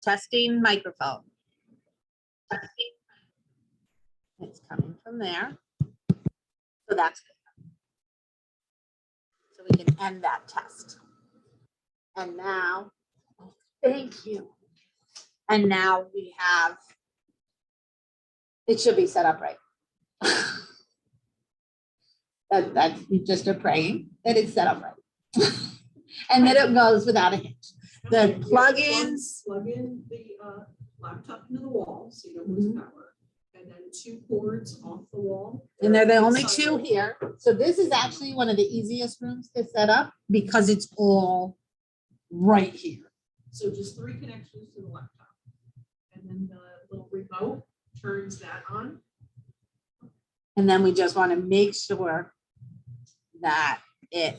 Testing microphone. Testing. It's coming from there. So that's good. So we can end that test. And now, thank you. And now we have, it should be set up right. That's you just are praying that it's set up right. And that it goes without a hitch. The plugins. Plug in the laptop into the wall so you don't lose power. And then 2 cords off the wall. And they're the only 2 here. So this is actually one of the easiest rooms to set up because it's all right here. So just 3 connections to the laptop. And then the little remote turns that on. And then we just want to make sure that it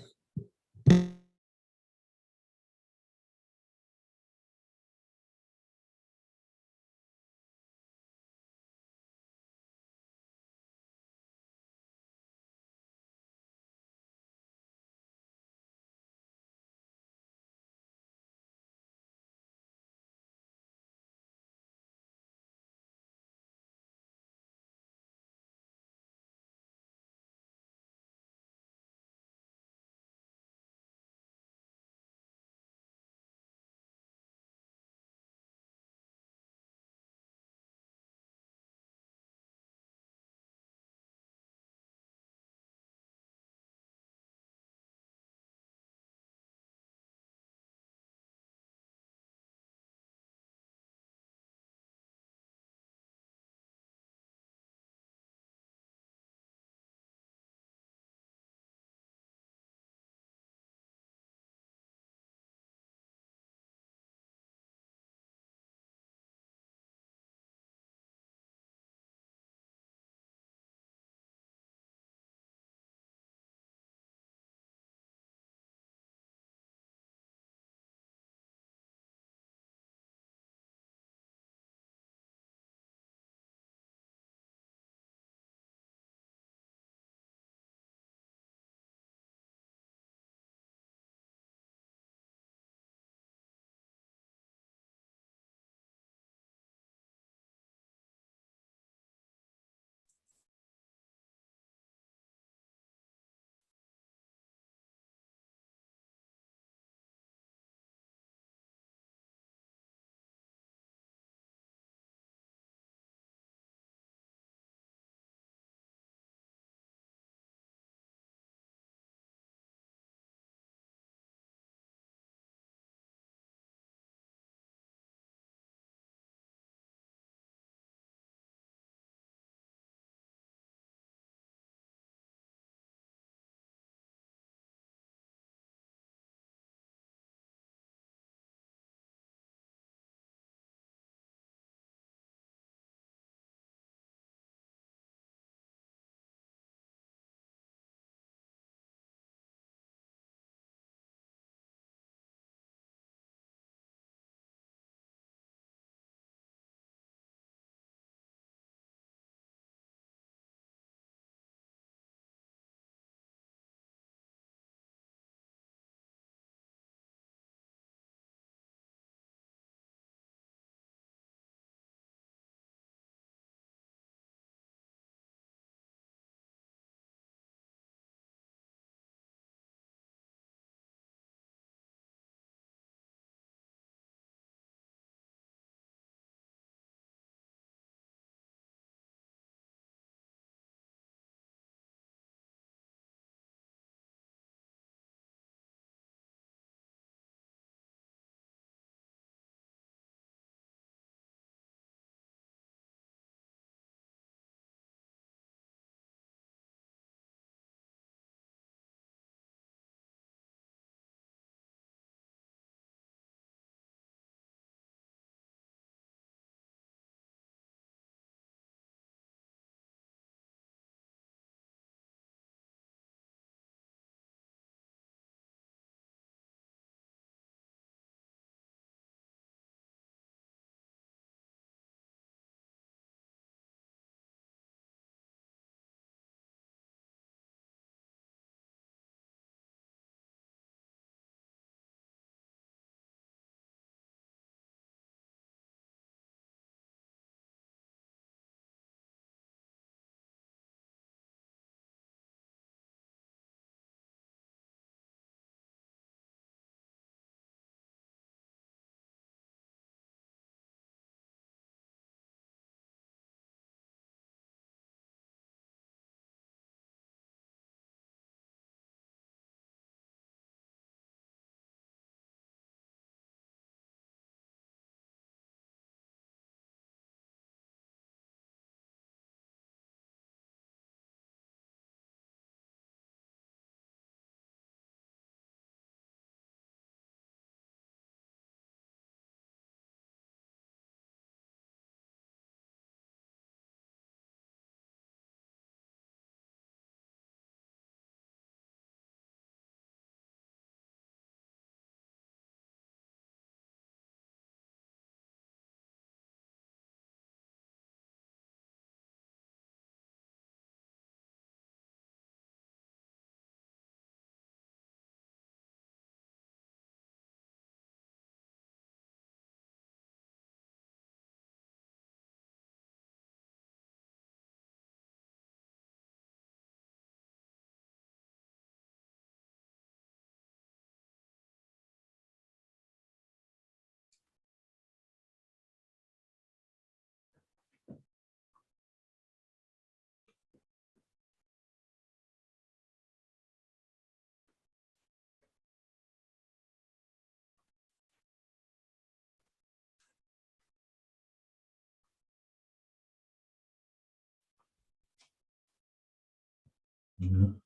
Mhm.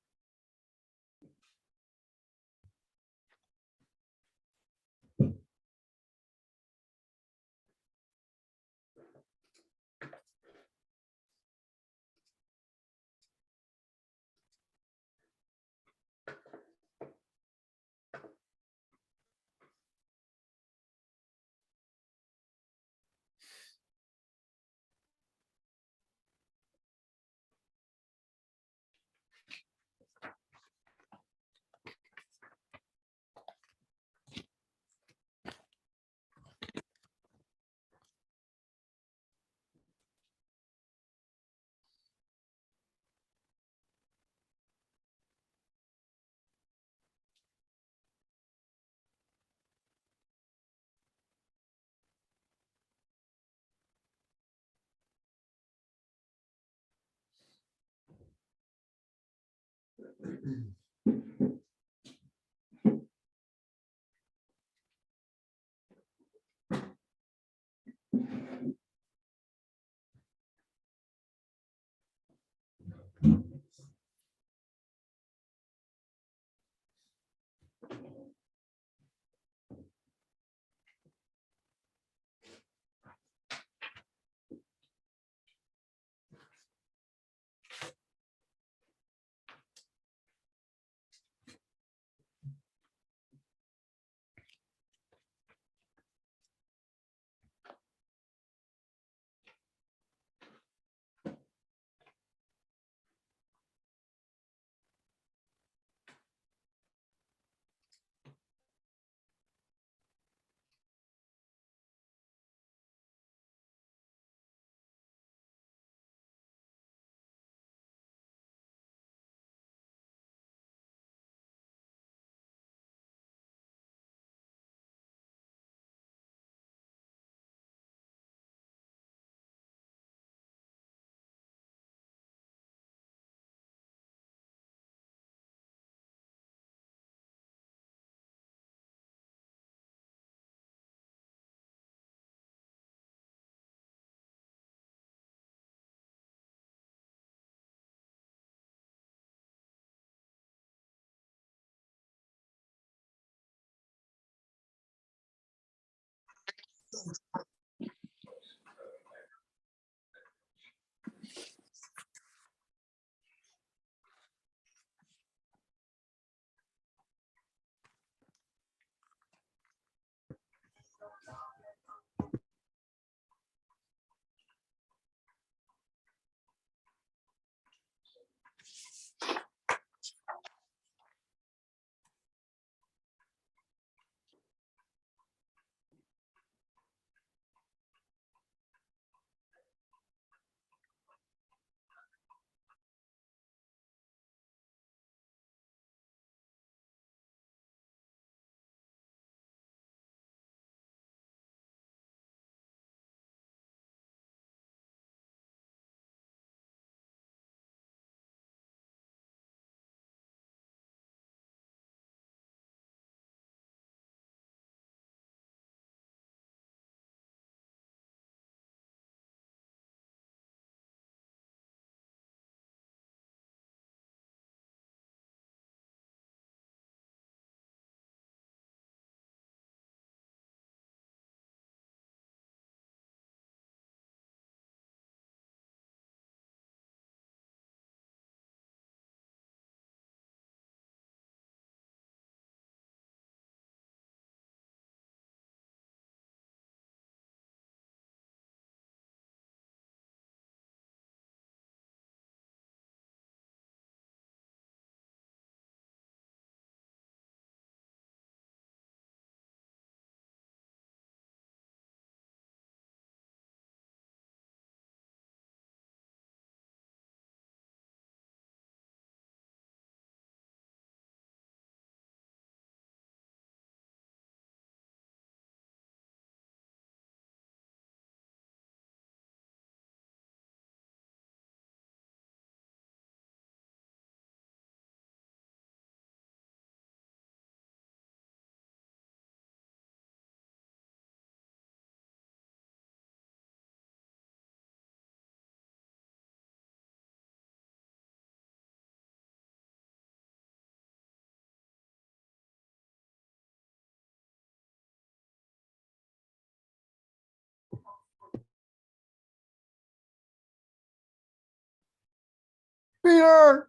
Peter.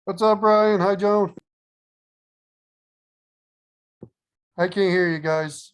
What's up, Brian? Hi, Joan. I can't hear you guys.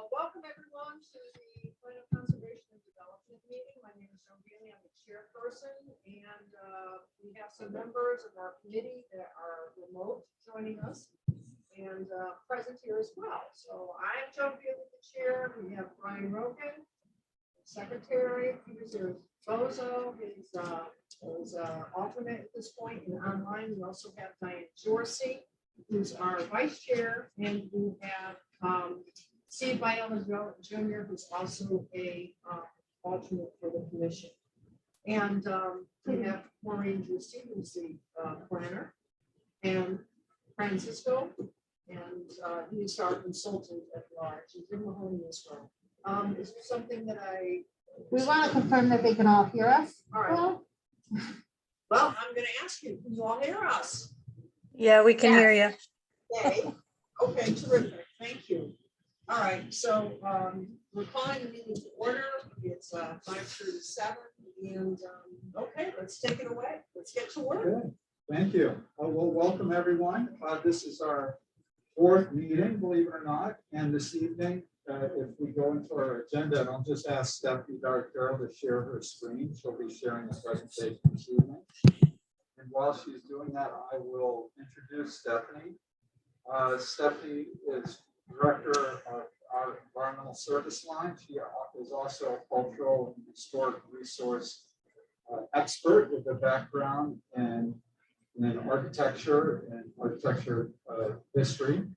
Welcome everyone to the Plan of Conservation and Development meeting. My name is Joan Bailey. I'm the chairperson, and we have some members of our committee that are remote joining us and present here as well. So I'm Joan Bailey, the chair. We have Brian Rogan, secretary. Peter Bozo is alternate at this point, and online we also have Diane Jorsey, who's our vice chair, and we have Steve Viola Jr., who's also a alternate for the commission. And we have Maureen Giusti, who's the planner, and Francisco, and he's our consultant at large. He's in the home as well. Is there something that We want to confirm that they can all hear us. All right. Well, I'm going to ask you, can you all hear us? Yeah, we can hear you. Yay. Okay, terrific. Thank you. All right, so we're calling the meeting to order. It's 5:37, and okay, let's take it away. Let's get to work. Good. Thank you. Well, welcome everyone. This is our fourth meeting, believe it or not. And this evening, if we go into our agenda, and I'll just ask Stephanie Dark-Carroll to share her screen. She'll be sharing the presentation this evening. And while she's doing that, I will introduce Stephanie. Stephanie is director of our environmental service line. She is also a cultural and historic resource expert with a background in architecture and architecture history.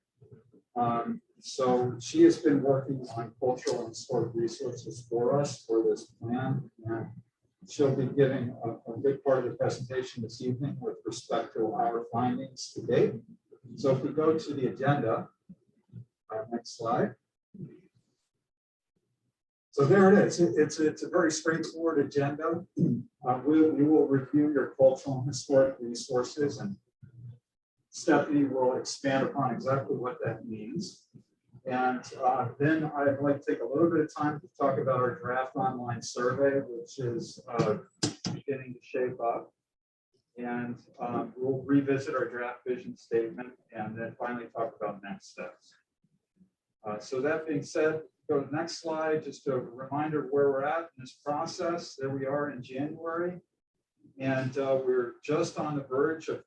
So she has been working on cultural and historic resources for us for this plan, and she'll be giving a big part of the presentation this evening with respect to our findings to date. So if we go to the agenda, next slide. So there it is. It's a very straightforward agenda. We will review your cultural and historic resources, and Stephanie will expand upon exactly what that means. And then I'd like to take a little bit of time to talk about our draft online survey, which is beginning to shape up. And we'll revisit our draft vision statement and then finally talk about next steps. So that being said, go to the next slide, just a reminder where we're at in this process. There we are in January. And we're just on the verge of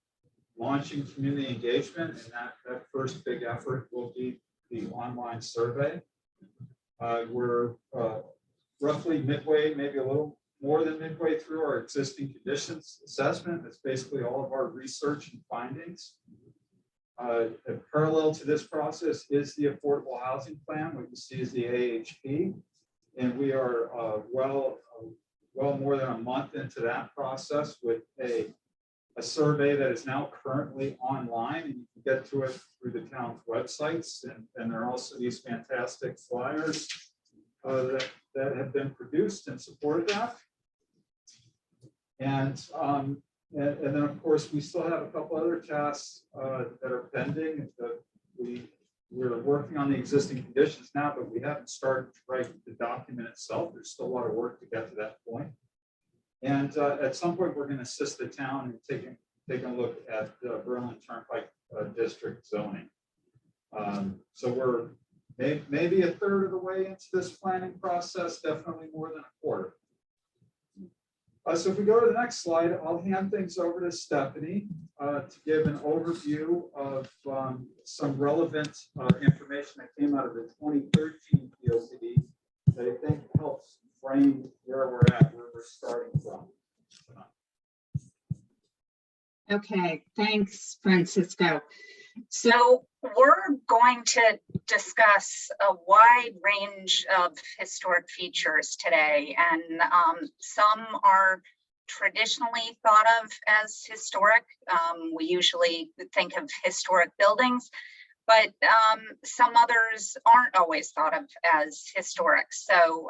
launching community engagement, and that first big effort will be the online survey. We're roughly midway, maybe a little more than midway through our existing conditions assessment. That's basically all of our research and findings. Parallel to this process is the affordable housing plan, what you see is the AHP. And we are well more than a month into that process with a survey that is now currently online, and you can get to it through the town's websites. And there are also these fantastic flyers that have been produced in support of that. And then, of course, we still have a couple other tasks that are pending. We're working on the existing conditions now, but we haven't started to write the document itself. There's still a lot of work to get to that point. And at some point, we're going to assist the town in taking a look at Berlin Turnpike District zoning. So we're maybe a third of the way into this planning process, definitely more than a quarter. So if we go to the next slide, I'll hand things over to Stephanie to give an overview of some relevant information that came out of the 2013 POCD that I think helps frame where we're at, where we're starting from. Okay, thanks, Francisco. So we're going to discuss a wide range of historic features today, and some are traditionally thought of as historic. We usually think of historic buildings, but some others aren't always thought of as historic. So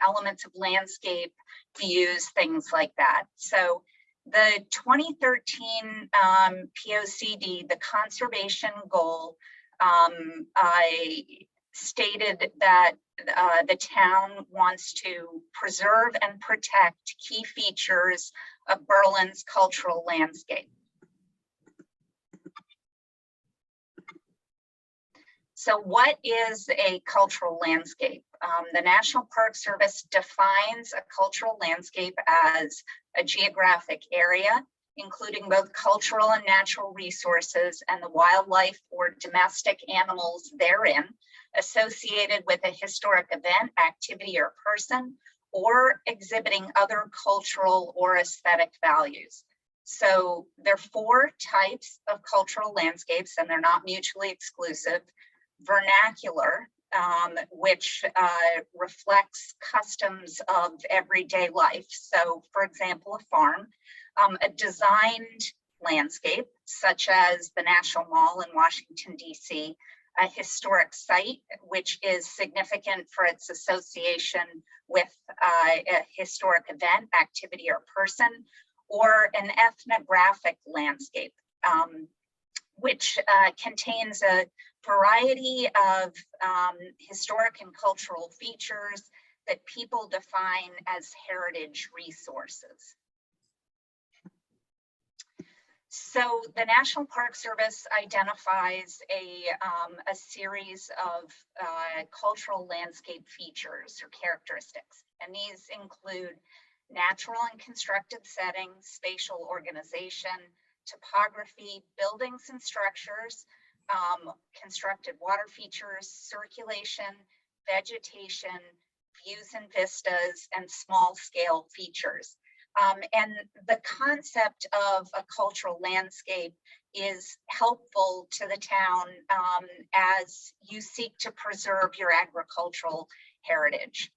elements of landscape, views, things like that. So the 2013 POCD, the conservation goal, I stated that the town wants to preserve and protect key features of Berlin's cultural landscape. So what is a cultural landscape? The National Park Service defines a cultural landscape as a geographic area, including both cultural and natural resources and the wildlife or domestic animals therein, associated with a historic event, activity, or person, or exhibiting other cultural or aesthetic values. So there are 4 types of cultural landscapes, and they're not mutually exclusive. Vernacular, which reflects customs of everyday life. So, for example, a farm. A designed landscape, such as the National Mall in Washington, D.C., a historic site, which is significant for its association with a historic event, activity, or person, or an ethnographic landscape, which contains a variety of historic and cultural features that people define as heritage resources. So the National Park Service identifies a series of cultural landscape features or characteristics, and these include natural and constructed settings, spatial organization, topography, buildings and structures, constructed water features, circulation, vegetation, views and vistas, and small scale features. And the concept of a cultural landscape is helpful to the town as you seek to preserve your agricultural heritage.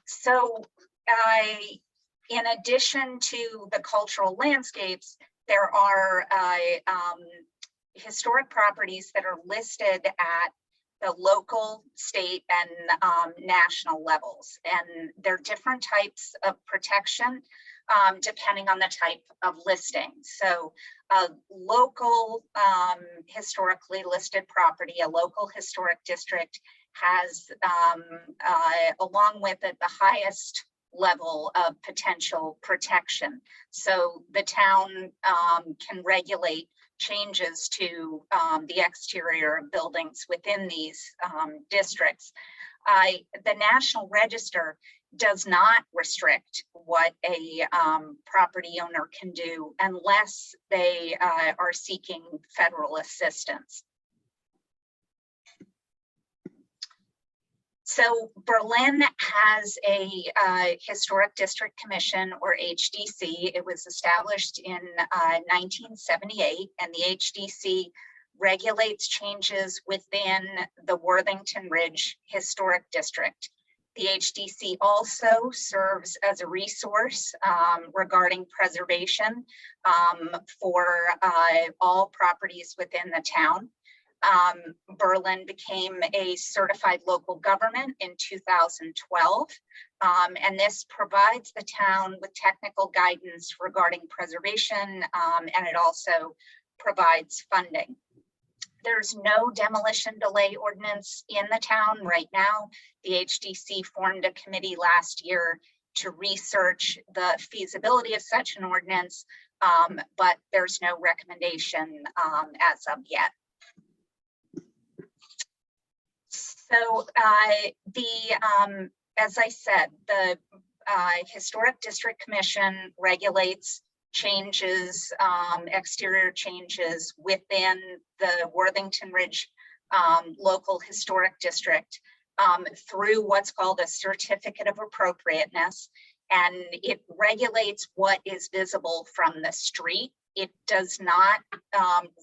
So in addition to the cultural landscapes, there are historic properties that are listed at the local, state, and national levels. And there are different types of protection depending on the type of listing. So a local historically listed property, a local historic district, has, along with it, the highest level of potential protection. So the town can regulate changes to the exterior of buildings within these districts. The National Register does not restrict what a property owner can do unless they are seeking federal assistance. So Berlin has a Historic District Commission, or HDC. It was established in 1978, and the HDC regulates changes within the Worthington Ridge Historic District. The HDC also serves as a resource regarding preservation for all properties within the town. Berlin became a certified local government in 2012, and this provides the town with technical guidance regarding preservation, and it also provides funding. There's no demolition delay ordinance in the town right now. The HDC formed a committee last year to research the feasibility of such an ordinance, but there's no recommendation as of yet. So as I said, the Historic District Commission regulates changes, exterior changes within the Worthington Ridge local historic district through what's called a certificate of appropriateness, and it regulates what is visible from the street. It does not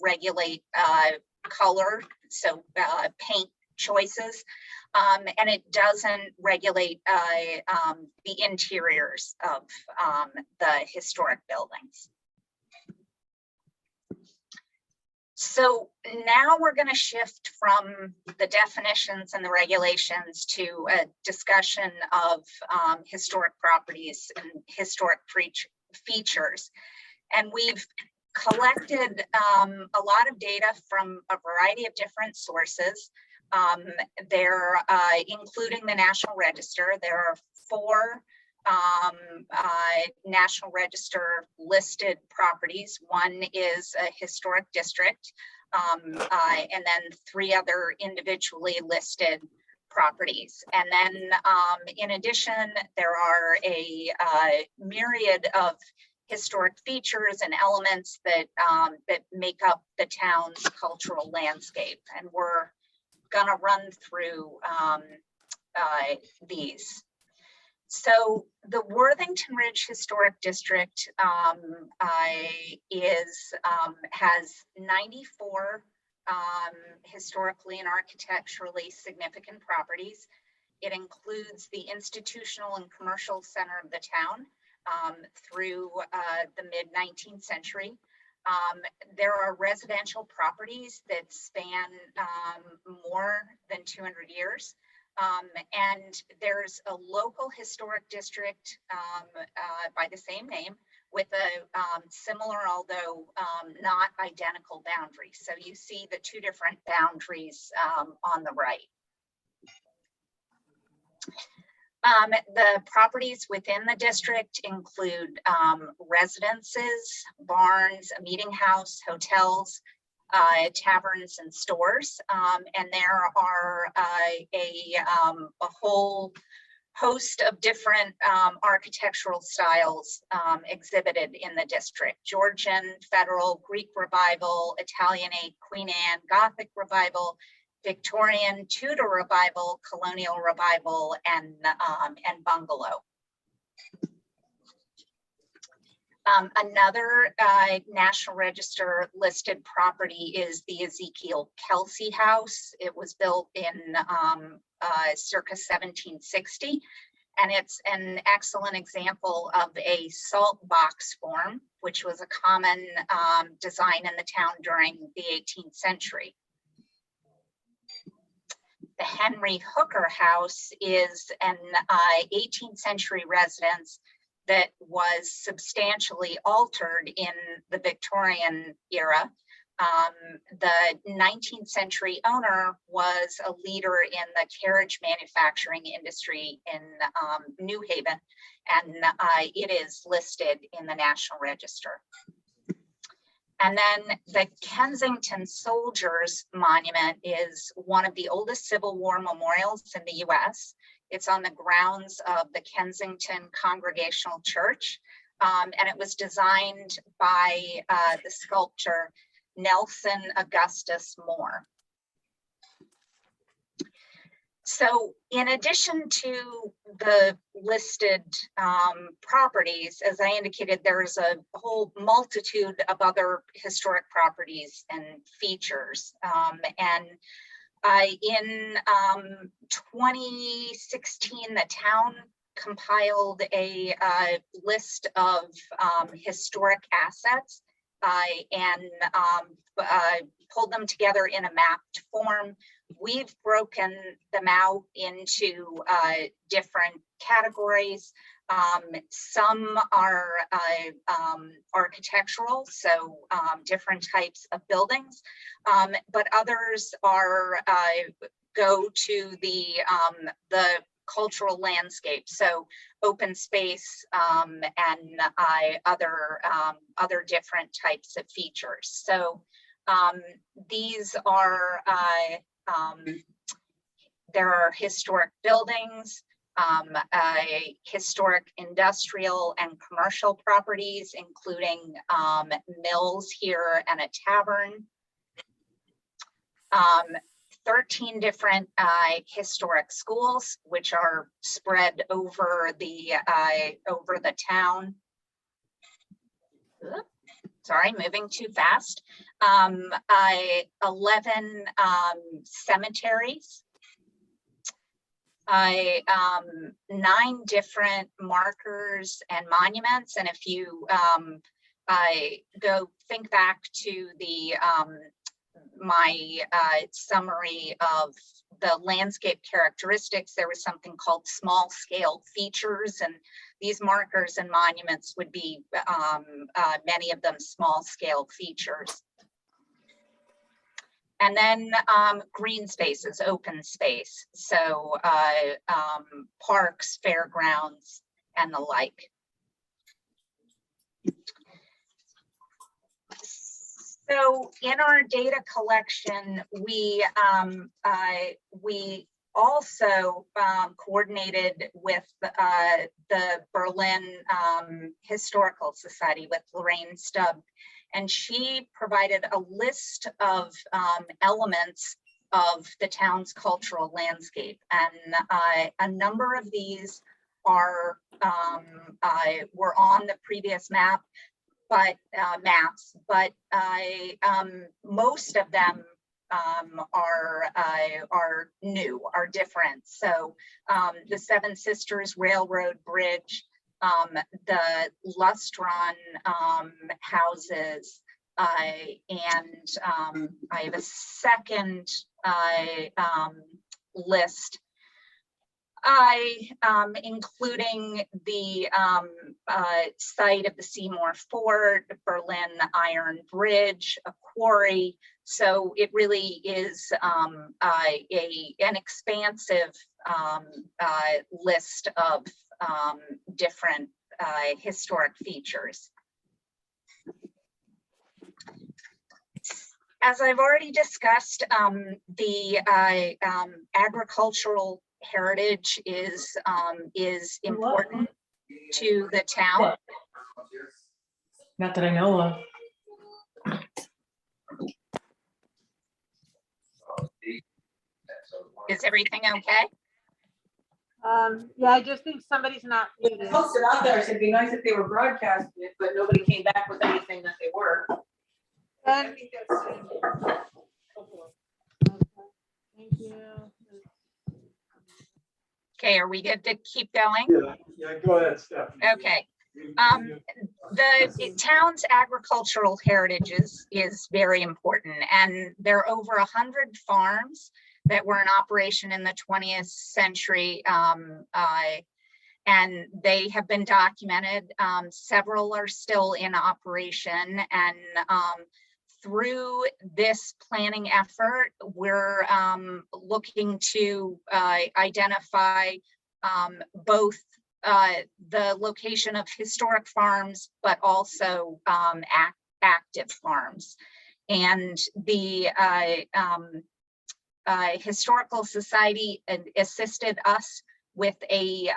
regulate color, so paint choices, and it doesn't regulate the interiors of the historic buildings. So now we're going to shift from the definitions and the regulations to a discussion of historic properties and historic features. And we've collected a lot of data from a variety of different sources. They're including the National Register. There are 4 National Register listed properties. One is a historic district, and then 3 other individually listed properties. And then in addition, there are a myriad of historic features and elements that that make up the town's cultural landscape. And we're gonna run through these. So the Worthington Ridge Historic District has 94 historically and architecturally significant properties. It includes the institutional and commercial center of the town through the mid-19th century. There are residential properties that span more than 200 years. And there's a local historic district by the same name with a similar, although not identical boundary. So you see the 2 different boundaries on the right. The properties within the district include residences, barns, a meeting house, hotels, taverns and stores, and there are a whole host of different architectural styles exhibited in the district: Georgian, Federal, Greek Revival, Italianate, Queen Anne, Gothic Revival, Victorian, Tudor Revival, Colonial Revival, and Bungalow. Another National Register listed property is the Ezekiel Kelsey House. It was built in circa 1760, and it's an excellent example of a salt box form, which was a common design in the town during the 18th century. The Henry Hooker House is an 18th century residence that was substantially altered in the Victorian era. The 19th century owner was a leader in the carriage manufacturing industry in New Haven, and it is listed in the National Register. And then the Kensington Soldiers Monument is one of the oldest Civil War memorials in the US. It's on the grounds of the Kensington Congregational Church, and it was designed by the sculptor Nelson Augustus Moore. So in addition to the listed properties, as I indicated, there's a whole multitude of other historic properties and features. In 2016, the town compiled a list of historic assets and pulled them together in a mapped form. We've broken them out into different categories. Some are architectural, so different types of buildings, but others are go to the cultural landscape, so open space and other different types of features. So these are there are historic buildings, historic industrial and commercial properties, including mills here and a tavern. 13 different historic schools, which are spread over the town. Sorry, moving too fast. 11 cemeteries. 9 different markers and monuments. And if you go think back to the my summary of the landscape characteristics, there was something called small scale features, and these markers and monuments would be many of them small scale features. And then green spaces, open space, so parks, fairgrounds, and the like. So in our data collection, we also coordinated with the Berlin Historical Society with Lorraine Stubb, and she provided a list of elements of the town's cultural landscape. And a number of these are were on the previous map, but but most of them are new, are different. So the Seven Sisters Railroad Bridge, the Lustron houses, and I have a second list, including the site of the Seymour Fort, Berlin Iron Bridge, a quarry. So it really is an expansive list of different historic features. As I've already discussed, the agricultural heritage is important to the town. Not that I know of. Is everything okay? Yeah, I just think somebody's not I muted. posted out there, I said it'd be nice if they were broadcasting it, but nobody came back with anything that they were. I And- think that's Thank you. Okay, are we good to keep going? Yeah, go ahead, Stephanie. Okay. The town's agricultural heritage is very important, and there are over 100 farms that were in operation in the 20th century, and they have been documented. Several are still in operation, and through this planning effort, we're looking to identify both the location of historic farms, but also active farms. And the Historical Society assisted us with a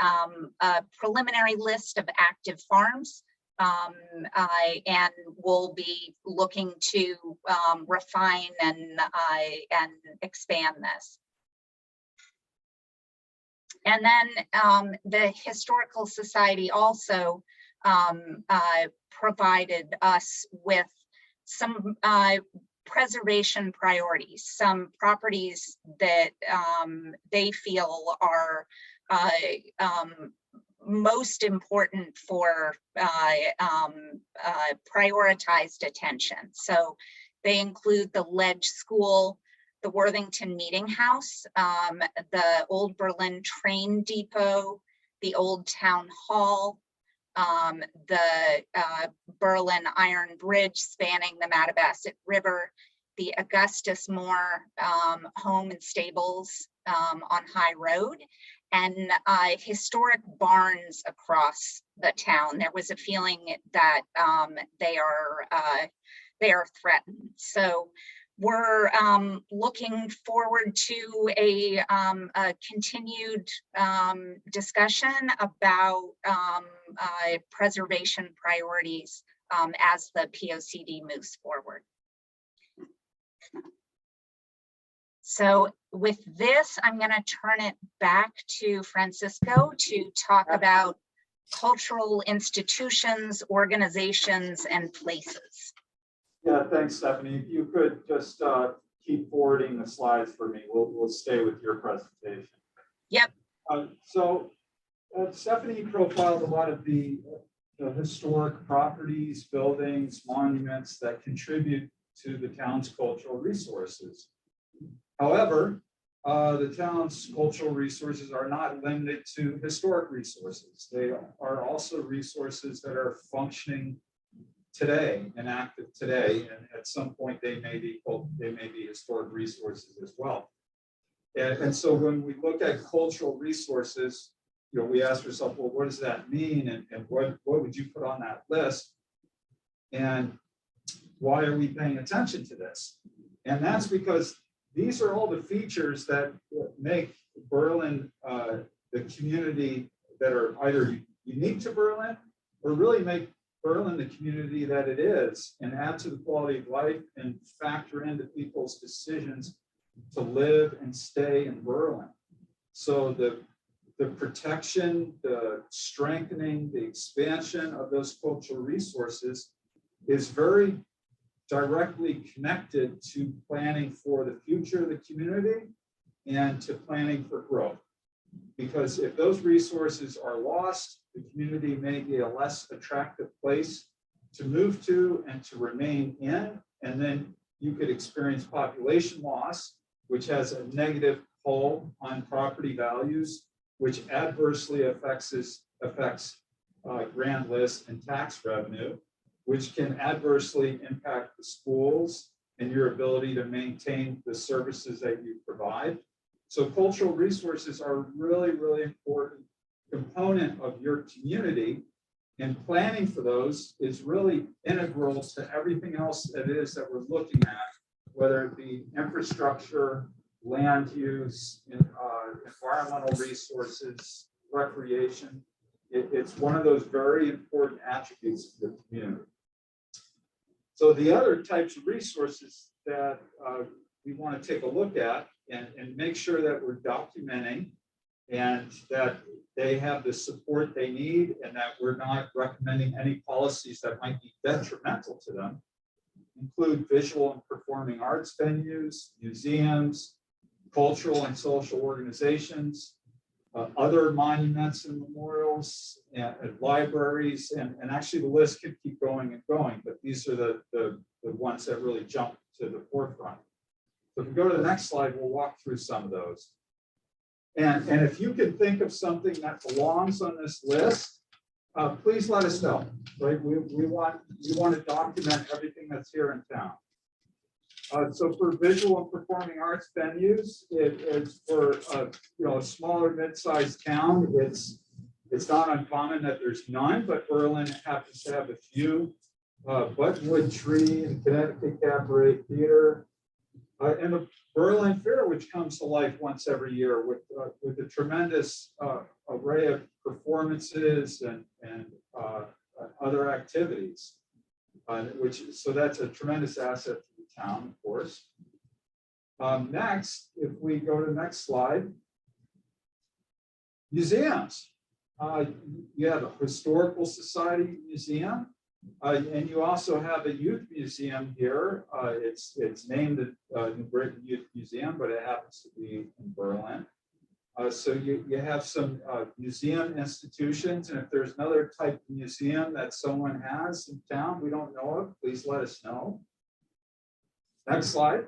preliminary list of active farms, and we'll be looking to refine and expand this. And then the Historical Society also provided us with some preservation priorities, some properties that they feel are most important for prioritized attention. So they include the Ledge School, the Worthington Meeting House, the Old Berlin Train Depot, the Old Town Hall, the Berlin Iron Bridge spanning the Mattabesett River, the Augustus Moore home and stables on High Road, and historic barns across the town. There was a feeling that they are threatened. So we're looking forward to a continued discussion about preservation priorities as the POCD moves forward. So with this, I'm going to turn it back to Francisco to talk about cultural institutions, organizations, and places. Yeah, thanks, Stephanie. If you could just keep forwarding the slides for me, we'll stay with your presentation. Yep. Stephanie profiled a lot of the historic properties, buildings, monuments that contribute to the town's cultural resources. However, the town's cultural resources are not limited to historic resources. They are also resources that are functioning today and active today, and at some point they may be historic resources as well. And so when we look at cultural resources, we ask ourselves, well, what does that mean, and what would you put on that list, and why are we paying attention to this? And that's because these are all the features that make Berlin the community that are either unique to Berlin or really make Berlin the community that it is, and add to the quality of life and factor into people's decisions to live and stay in Berlin. So the protection, the strengthening, the expansion of those cultural resources is very directly connected to planning for the future of the community and to planning for growth. Because if those resources are lost, the community may be a less attractive place to move to and to remain in, and then you could experience population loss, which has a negative pull on property values, which adversely affects grand list and tax revenue, which can adversely impact the schools and your ability to maintain the services that you provide. So cultural resources are a really, really important component of your community, and planning for those is really integral to everything else that we're looking at, whether it be infrastructure, land use, environmental resources, recreation. It's one of those very important attributes of the community. So the other types of resources that we want to take a look at and make sure that we're documenting and that they have the support they need, and that we're not recommending any policies that might be detrimental to them, include visual and performing arts venues, museums, cultural and social organizations, other monuments and memorials, and libraries, and actually the list could keep going and going, but these are the ones that really jump to the forefront. So if we go to the next slide, we'll walk through some of those. And if you can think of something that belongs on this list, please let us know. Right? We want to document everything that's here in town. So for visual and performing arts venues, it is for a smaller mid-sized town. It's not uncommon that there's none, but Berlin happens to have a few. Buttonwood Tree and Connecticut Cabaret Theater, and the Berlin Fair, which comes to life once every year with a tremendous array of performances and other activities. So that's a tremendous asset to the town, of course. Next, if we go to the next slide, Museums. You have a historical society museum, and you also have a youth museum here. It's named the New Britain Youth Museum, but it happens to be in Berlin. So you have some museum institutions, and if there's another type of museum that someone has in town we don't know of, please let us know. Next slide.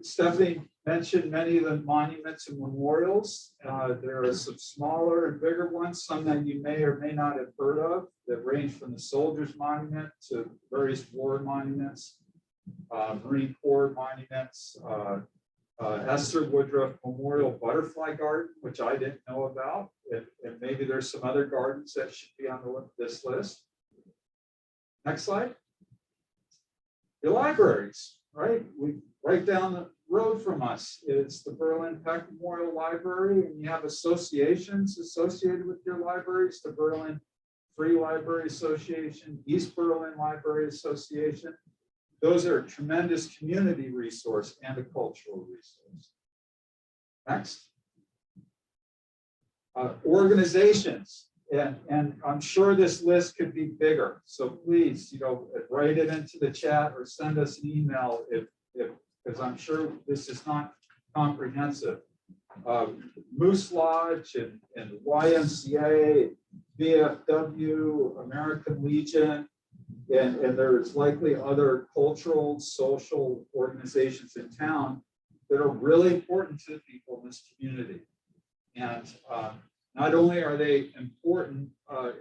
Stephanie mentioned many of the monuments and memorials. There are some smaller and bigger ones, some that you may or may not have heard of, that range from the Soldiers Monument to various war monuments, Marine Corps monuments, Esther Woodruff Memorial Butterfly Garden, which I didn't know about, and maybe there's some other gardens that should be on this list. Next slide. Your libraries, right? Right down the road from us is the Berlin Peck Memorial Library, and you have associations associated with your libraries, the Berlin Free Library Association, East Berlin Library Association. Those are a tremendous community resource and a cultural resource. Next. Organizations, and I'm sure this list could be bigger. So please, write it into the chat or send us an email because I'm sure this is not comprehensive. Moose Lodge and YMCA, VFW, American Legion, and there's likely other cultural, social organizations in town that are really important to the people in this community. And not only are they important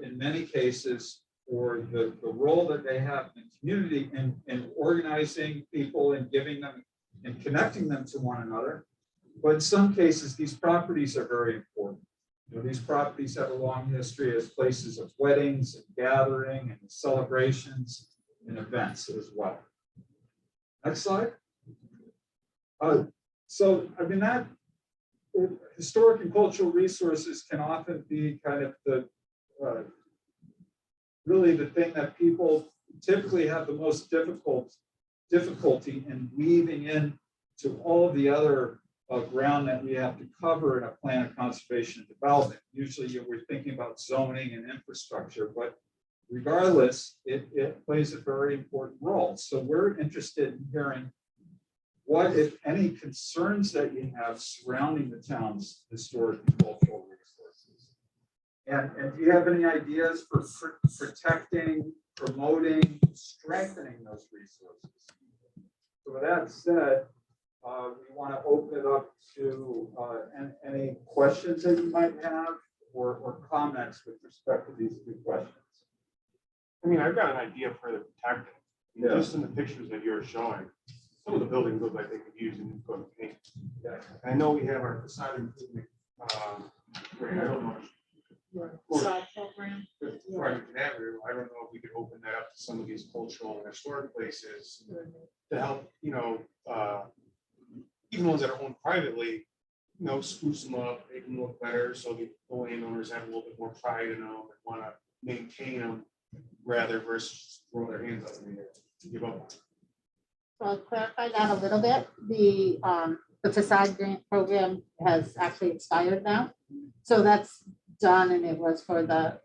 in many cases for the role that they have in the community in organizing people and giving them and connecting them to one another, but in some cases, these properties are very important. These properties have a long history as places of weddings and gathering and celebrations and events as well. Next slide. So, I mean, that historic and cultural resources can often be kind of the really the thing that people typically have the most difficulty in weaving in to all the other ground that we have to cover in a plan of conservation and development. Usually we're thinking about zoning and infrastructure, but regardless, it plays a very important role. So we're interested in hearing what, if any, concerns that you have surrounding the town's historic and cultural resources. And do you have any ideas for protecting, promoting, strengthening those resources? So with that said, we want to open it up to any questions that you might have or comments with respect to these two questions. I mean, I've got an idea for the protecting. Yeah. Just in the pictures that you're showing, some of the buildings look like they could use a new coat of paint. Yeah. I know we have our facade improvement. I don't know. Side program. Farmington Avenue, I don't know if we could open that up to some of these cultural and historic places to help, even ones that are owned privately, spruce them up, make them look better, so the landowners have a little bit more pride in them and want to maintain them rather versus throw their hands up in the air, give up. So I'll clarify that a little bit. The facade grant program has actually expired now. So that's done, and it was for the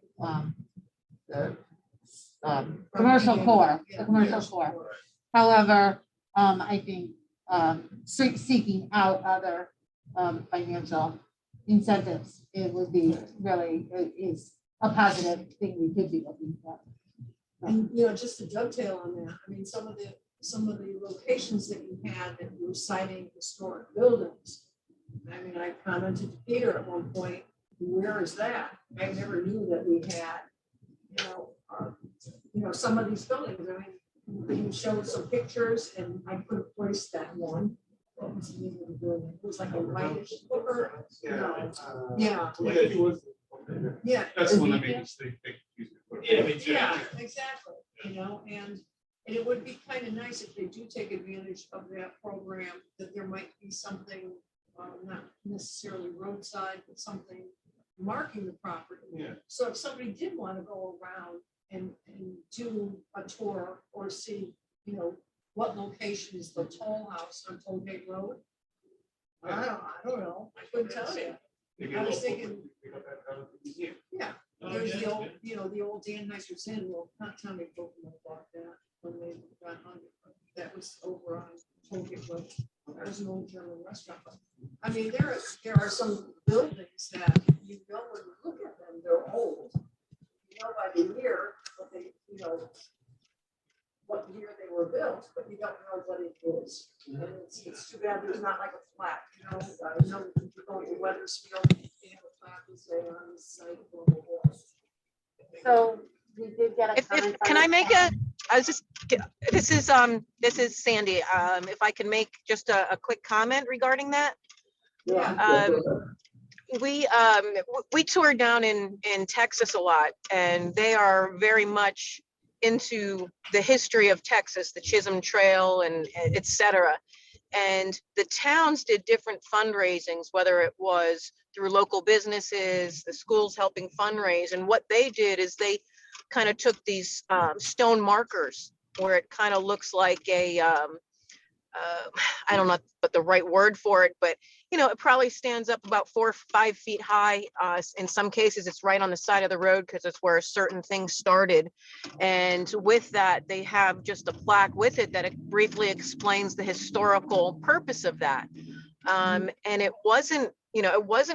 commercial core, the commercial core. However, I think seeking out other financial incentives, it would be really, is a positive thing we could be looking for. And, just to dovetail on that, I mean, some of the locations that you had that you were citing historic buildings. I mean, I commented to Peter at one point, where is that? I never knew that we had, some of these buildings. I mean, you showed some pictures and I could have placed that one. What was the name of the building? It was like a whitish booker. Yeah. Yeah. That's the one that made me think. Yeah, exactly. And it would be kind of nice if they do take advantage of that program, that there might be something, not necessarily roadside, but something marking the property. Yeah. So if somebody did want to go around and do a tour or see, what location is the toll house on Tollgate Road, I don't know, I couldn't tell you. Maybe I a was little thinking- booklet we pick up at the museum. Yeah, there's the old, the old Dan Heiser's Inn, well, not Tommy Bookman bought that when they got on, that was over on Tolkien Road. That was an old German restaurant. I mean, there are some buildings that when you look at them, they're old. You know by the year, what they, what year they were built, but you don't know what it is. And it's too bad there's not like a plaque, I know if you're going to Weathersfield, they have a plaque and say on the site, blah, blah, blah. So we did get a If, comment. can I make this is Sandy. If I can make just a quick comment regarding that. Yeah. We toured down in Texas a lot, and they are very much into the history of Texas, the Chisholm Trail and et cetera. And the towns did different fundraisings, whether it was through local businesses, the schools helping fundraise. And what they did is they kind of took these stone markers where it kind of looks like a, I don't know what the right word for it, but it probably stands up about 4 or 5 feet high. In some cases, it's right on the side of the road because it's where a certain thing started. And with that, they have just a plaque with it that it briefly explains the historical purpose of that. And it wasn't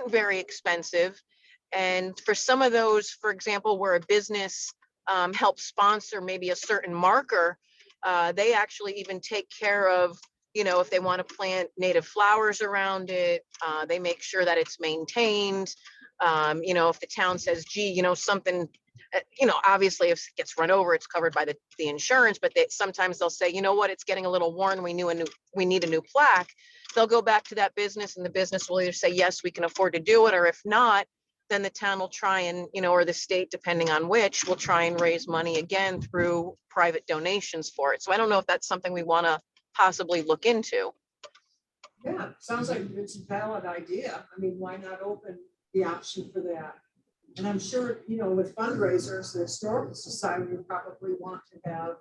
very expensive. And for some of those, for example, where a business helps sponsor maybe a certain marker, they actually even take care of, if they want to plant native flowers around it, they make sure that it's maintained. If the town says, gee, something, obviously if it gets run over, it's covered by the insurance, but sometimes they'll say, you know what, it's getting a little worn. We need a new plaque. They'll go back to that business and the business will either say, yes, we can afford to do it. Or if not, then the town will try and, or the state, depending on which, will try and raise money again through private donations for it. So I don't know if that's something we want to possibly look into. Yeah, sounds like it's a valid idea. I mean, why not open the option for that? And I'm sure, with fundraisers, the Historical Society would probably want to have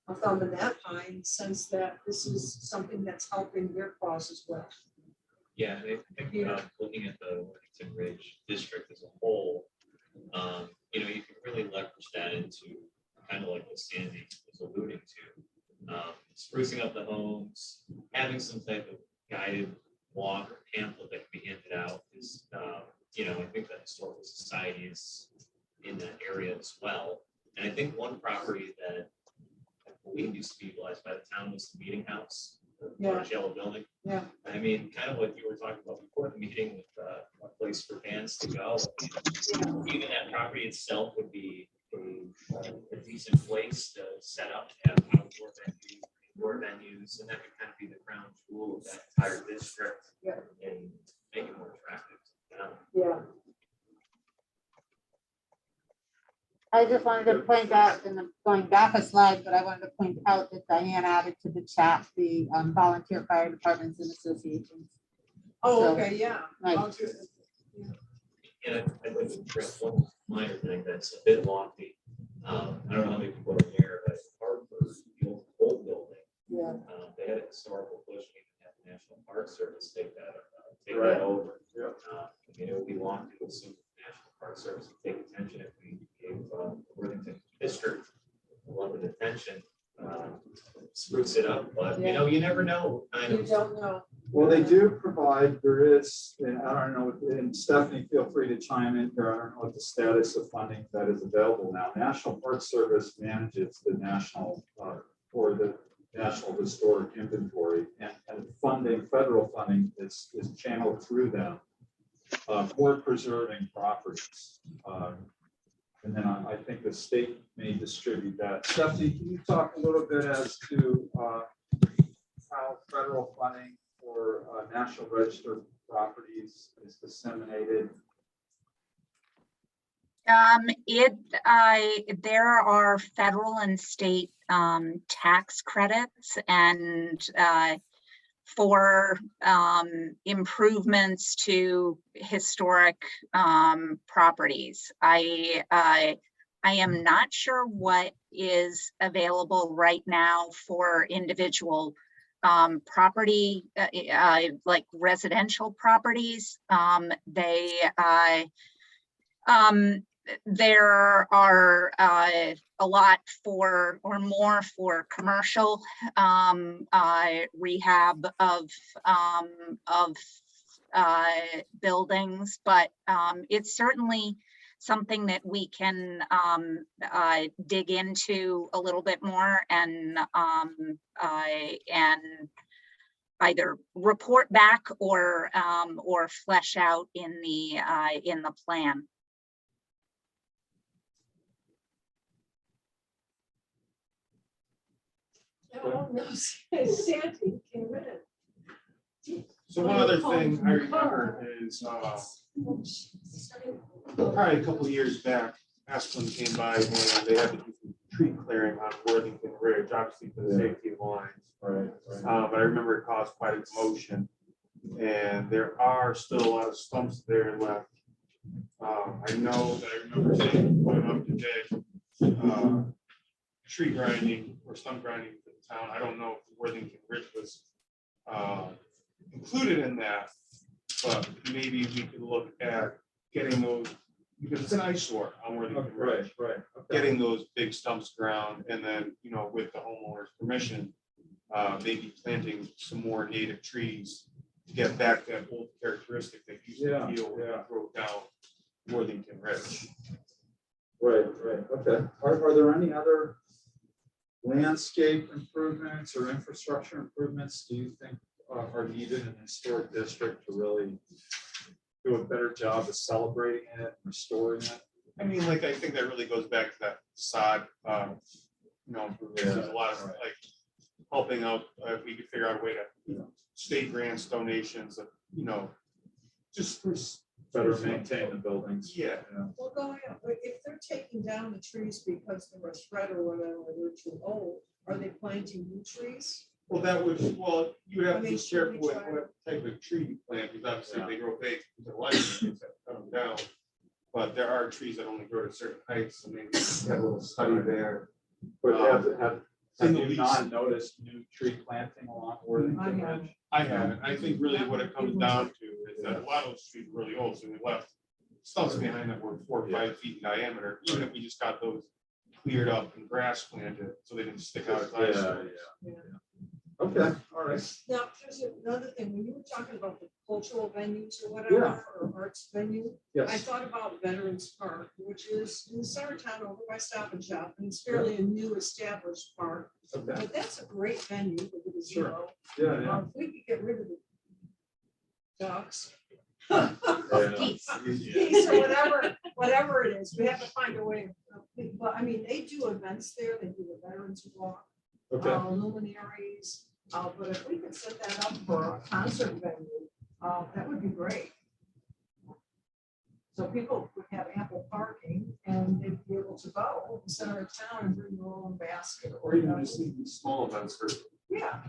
a thumb in that pie, in the sense that this is something that's helping their cause as well. Yeah, I think looking at the Worthington Ridge district as a whole, you can really leverage that into kind of like what Sandy was alluding to. Sprucing up the homes, having some type of guided walk or pamphlet that can be handed out is, I think that Historical Society is in that area as well. And I think one property that I believe used to be utilized by the town was the meeting house, the large yellow building. Yeah. I mean, kind of what you were talking about before the meeting with a place for bands to go. Even that property itself would be a decent place to set up, have outdoor venues, indoor venues, and that could kind of be the crown jewel of that entire district and make it more attractive. Yeah. I just wanted to point out, and I'm going back a slide, but I wanted to point out that Diane added to the chat the volunteer fire departments and associations. Oh, So, okay, yeah. right. And I'd like to bring up one minor thing that's a bit lofty. I don't know how many people are aware, but Hartford, the old building, Yeah. they had a historical push, even had the National Park Service take that over. I mean, it would be long to assume the National Park Service would take attention if we gave Worthington District a lot of attention, spruce it up, but you never know. You don't know. Well, they do provide, there is, and I don't know, and Stephanie, feel free to chime in here. I don't know what the status of funding that is available now. National Park Service manages the national, or the National Historic Inventory, and funding, federal funding is channeled through them for preserving properties. And then I think the state may distribute that. Stephanie, can you talk a little bit as to how federal funding for National Register properties is disseminated? There are federal and state tax credits and for improvements to historic properties. I am not sure what is available right now for individual property, like residential properties. There are a lot for or more for commercial rehab of buildings, but it's certainly something that we can dig into a little bit more and either report back or flesh out in the plan. Oh, no, Sandy came in. So one other thing I remember is, probably a couple of years back, Asplin came by and they had to do some tree clearing on Worthington Ridge, obviously for the safety of the lines. Right. But I remember it caused quite a commotion, and there are still a lot of stumps there left. I know that I remember saying going up to bid, tree grinding or stump grinding for the town. I don't know if Worthington Ridge was included in that, but maybe we could look at getting those, because it's an eyesore on Worthington Ridge. Right. Okay. Getting those big stumps ground, and then, you know, with the homeowner's permission, maybe planting some more native trees to get back that old characteristic that used to feel when you drove down Worthington Ridge. Right. Okay. Are there any other landscape improvements or infrastructure improvements do you think are needed in the historic district to really do a better job of celebrating it, restoring it? I mean, like, I think that really goes back to that facade, you know, there's a lot of like helping out, if we could figure out a way to, state grants, donations, you know, just for Better maintain the buildings. Yeah. Well, going up, if they're taking down the trees because they're a threat or whatever, or they're too old, are they planting new trees? Well, that would, well, you would have I to mean, be should careful we with try- what type of tree you plant, because obviously if they grow big, the light cut them down. But there are trees that only grow to certain heights, so maybe have a little study there. But have in the you least. not noticed new tree planting along Worthington I have. Ridge? I haven't. I think really what it comes down to is that a lot of those trees are really old, so we left stumps behind that were 4 or 5 feet in diameter, even if we just got those cleared up and grass planted, so they didn't stick out as eyesores. Okay, all right. Now, there's another thing, when you were talking about the cultural venues or whatever, or arts venue, I Yes. thought about Veterans Park, which is in the center of town over by Stop and Shop, and it's fairly a new established park. Okay. But that's a great venue with the gazebo. Yeah. If we could get rid of the ducks. Geese or whatever it is, we have to find a way. But I mean, they do events there, they do the Veterans Walk, Okay. luminaries. But if we could set that up for a concert venue, that would be great. So people would have ample parking and they'd be able to go in the center of town and bring their own basket. Or even just these small events for Yeah,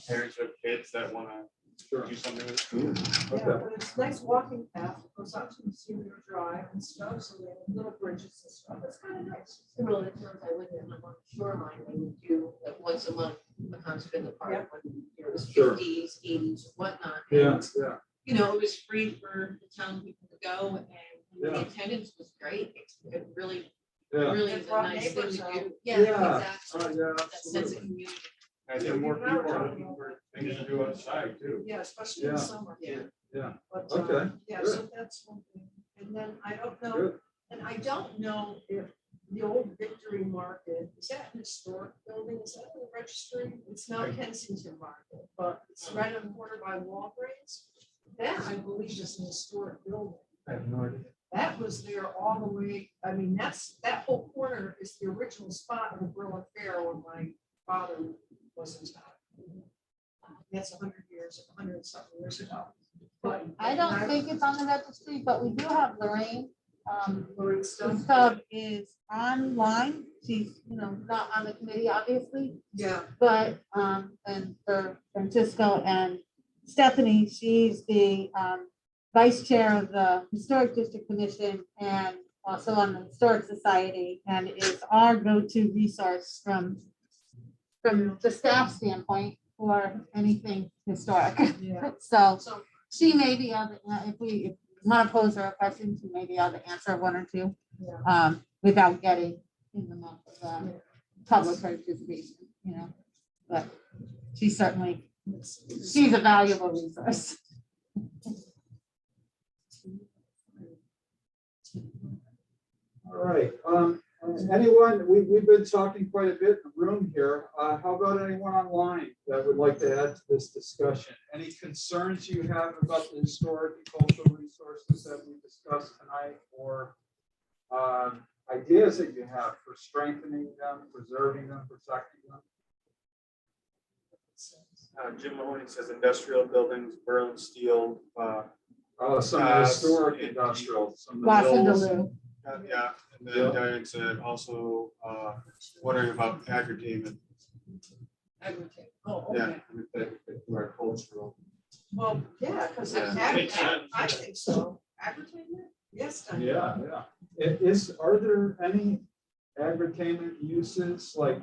parents with kids that want to do something with food. yeah, but it's nice walking path, it goes out to the senior drive and stuff, so they have little bridges and stuff, it's kind of nice. Similar to towns I lived in on the shoreline, they would do like once a month, a concert in the park, when it was Sure. 50s, 80s, whatnot. Yeah. You know, it was free for the town people to go, and the Yeah. attendance was great. It really, Yeah. really And is a brought nice thing neighbors to out. do. Yeah. Exactly. Yeah, That sense of absolutely. community. I think more people are looking for things to do outside too. Yeah, especially in the Yeah. summer. Yeah. But, Okay. yeah, good. so that's one thing. And then I don't know, Good. and I don't know if the old Victory Market, is that an historic building? Is that a registry? It's not Kensington Market, but it's right on the corner by Walgreens. That I believe is an historic building. I have no idea. That was there all the way, I mean, that whole corner is the original spot of the Berlin Fair when my father was in town. That's 100 something years ago. But I don't think it's on the registry, but we do have Lorraine. Lorraine Stone. Stubb is online. She's, not on the committee, obviously, Yeah, but, and for Francisco and Stephanie, she's the vice chair of the Historic District Commission and also on the Historic Society, and is our go-to resource from the staff standpoint. for anything historic. Yeah. So So, she may be able to, if we want to pose her a question, she may be able to answer one or two, yeah. without getting in the mouth of public participation, you know. But she's a valuable resource. All right, anyone, we've been talking quite a bit in the room here. How about anyone online that would like to add to this discussion? Any concerns you have about the historic and cultural resources that we discussed tonight, or ideas that you have for strengthening them, preserving them, protecting them? Jim Mahoney says industrial buildings, burn steel, Some historic industrial, some of the Boston mills. Delu. yeah, and then Diane said also, wondering about agri-entertainment. Agri-tech. Oh, Yeah, okay. I mean, that are cultural. Well, yeah, because Yeah. Makes sense. I think so. Agri-entertainment? Yes, Diane. Yeah. Are there any agri-entertainment uses like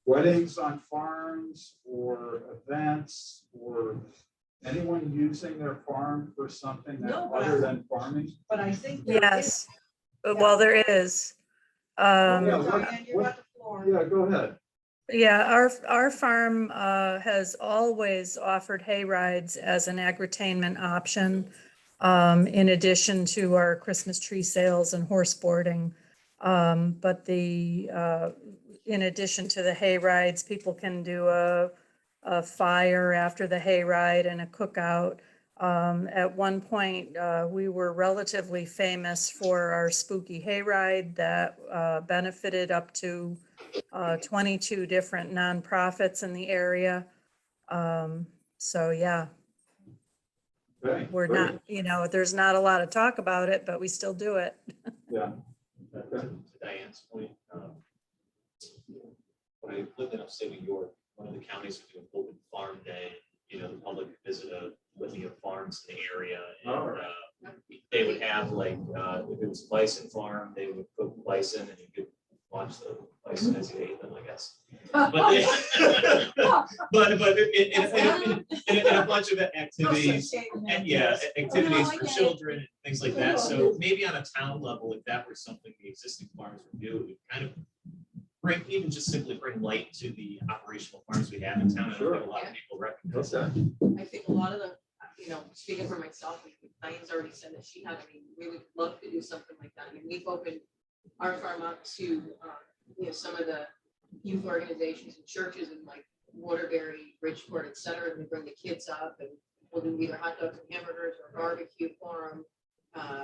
weddings on farms or events or anyone using their farm for something that No, but other than farming? But I think there is. Yes, well, there is. Yeah, Diane, you got the floor. Yeah, go ahead. Yeah, our farm has always offered hay rides as an agri-tainment option, in addition to our Christmas tree sales and horse boarding. But in addition to the hay rides, people can do a fire after the hay ride and a cookout. At one point, we were relatively famous for our spooky hayride that benefited up to 22 different nonprofits in the area. So yeah, Okay, we're great. not, there's not a lot of talk about it, but we still do it. Yeah. To Diane's point, when I lived in upstate New York, one of the counties was doing open farm day. The public could visit a litany of farms in the area, and they would have like, if it was bison farm, they would cook bison, and you could watch the bison as you ate them, I guess. But in a bunch of activities, and activities for children and things like that. So maybe on a town level, if that were something the existing farms would do, it would kind of even just simply bring light to the operational farms we have in town. I don't think a lot of people recognize that. I think a lot of them, speaking for myself, Diane's already said that we would love to do something like that. I mean, we've opened our farm up to, some of the youth organizations and churches in like Waterbury, Bridgeport, et cetera. And we bring the kids up and we'll do either hot dogs and hamburgers or barbecue for them.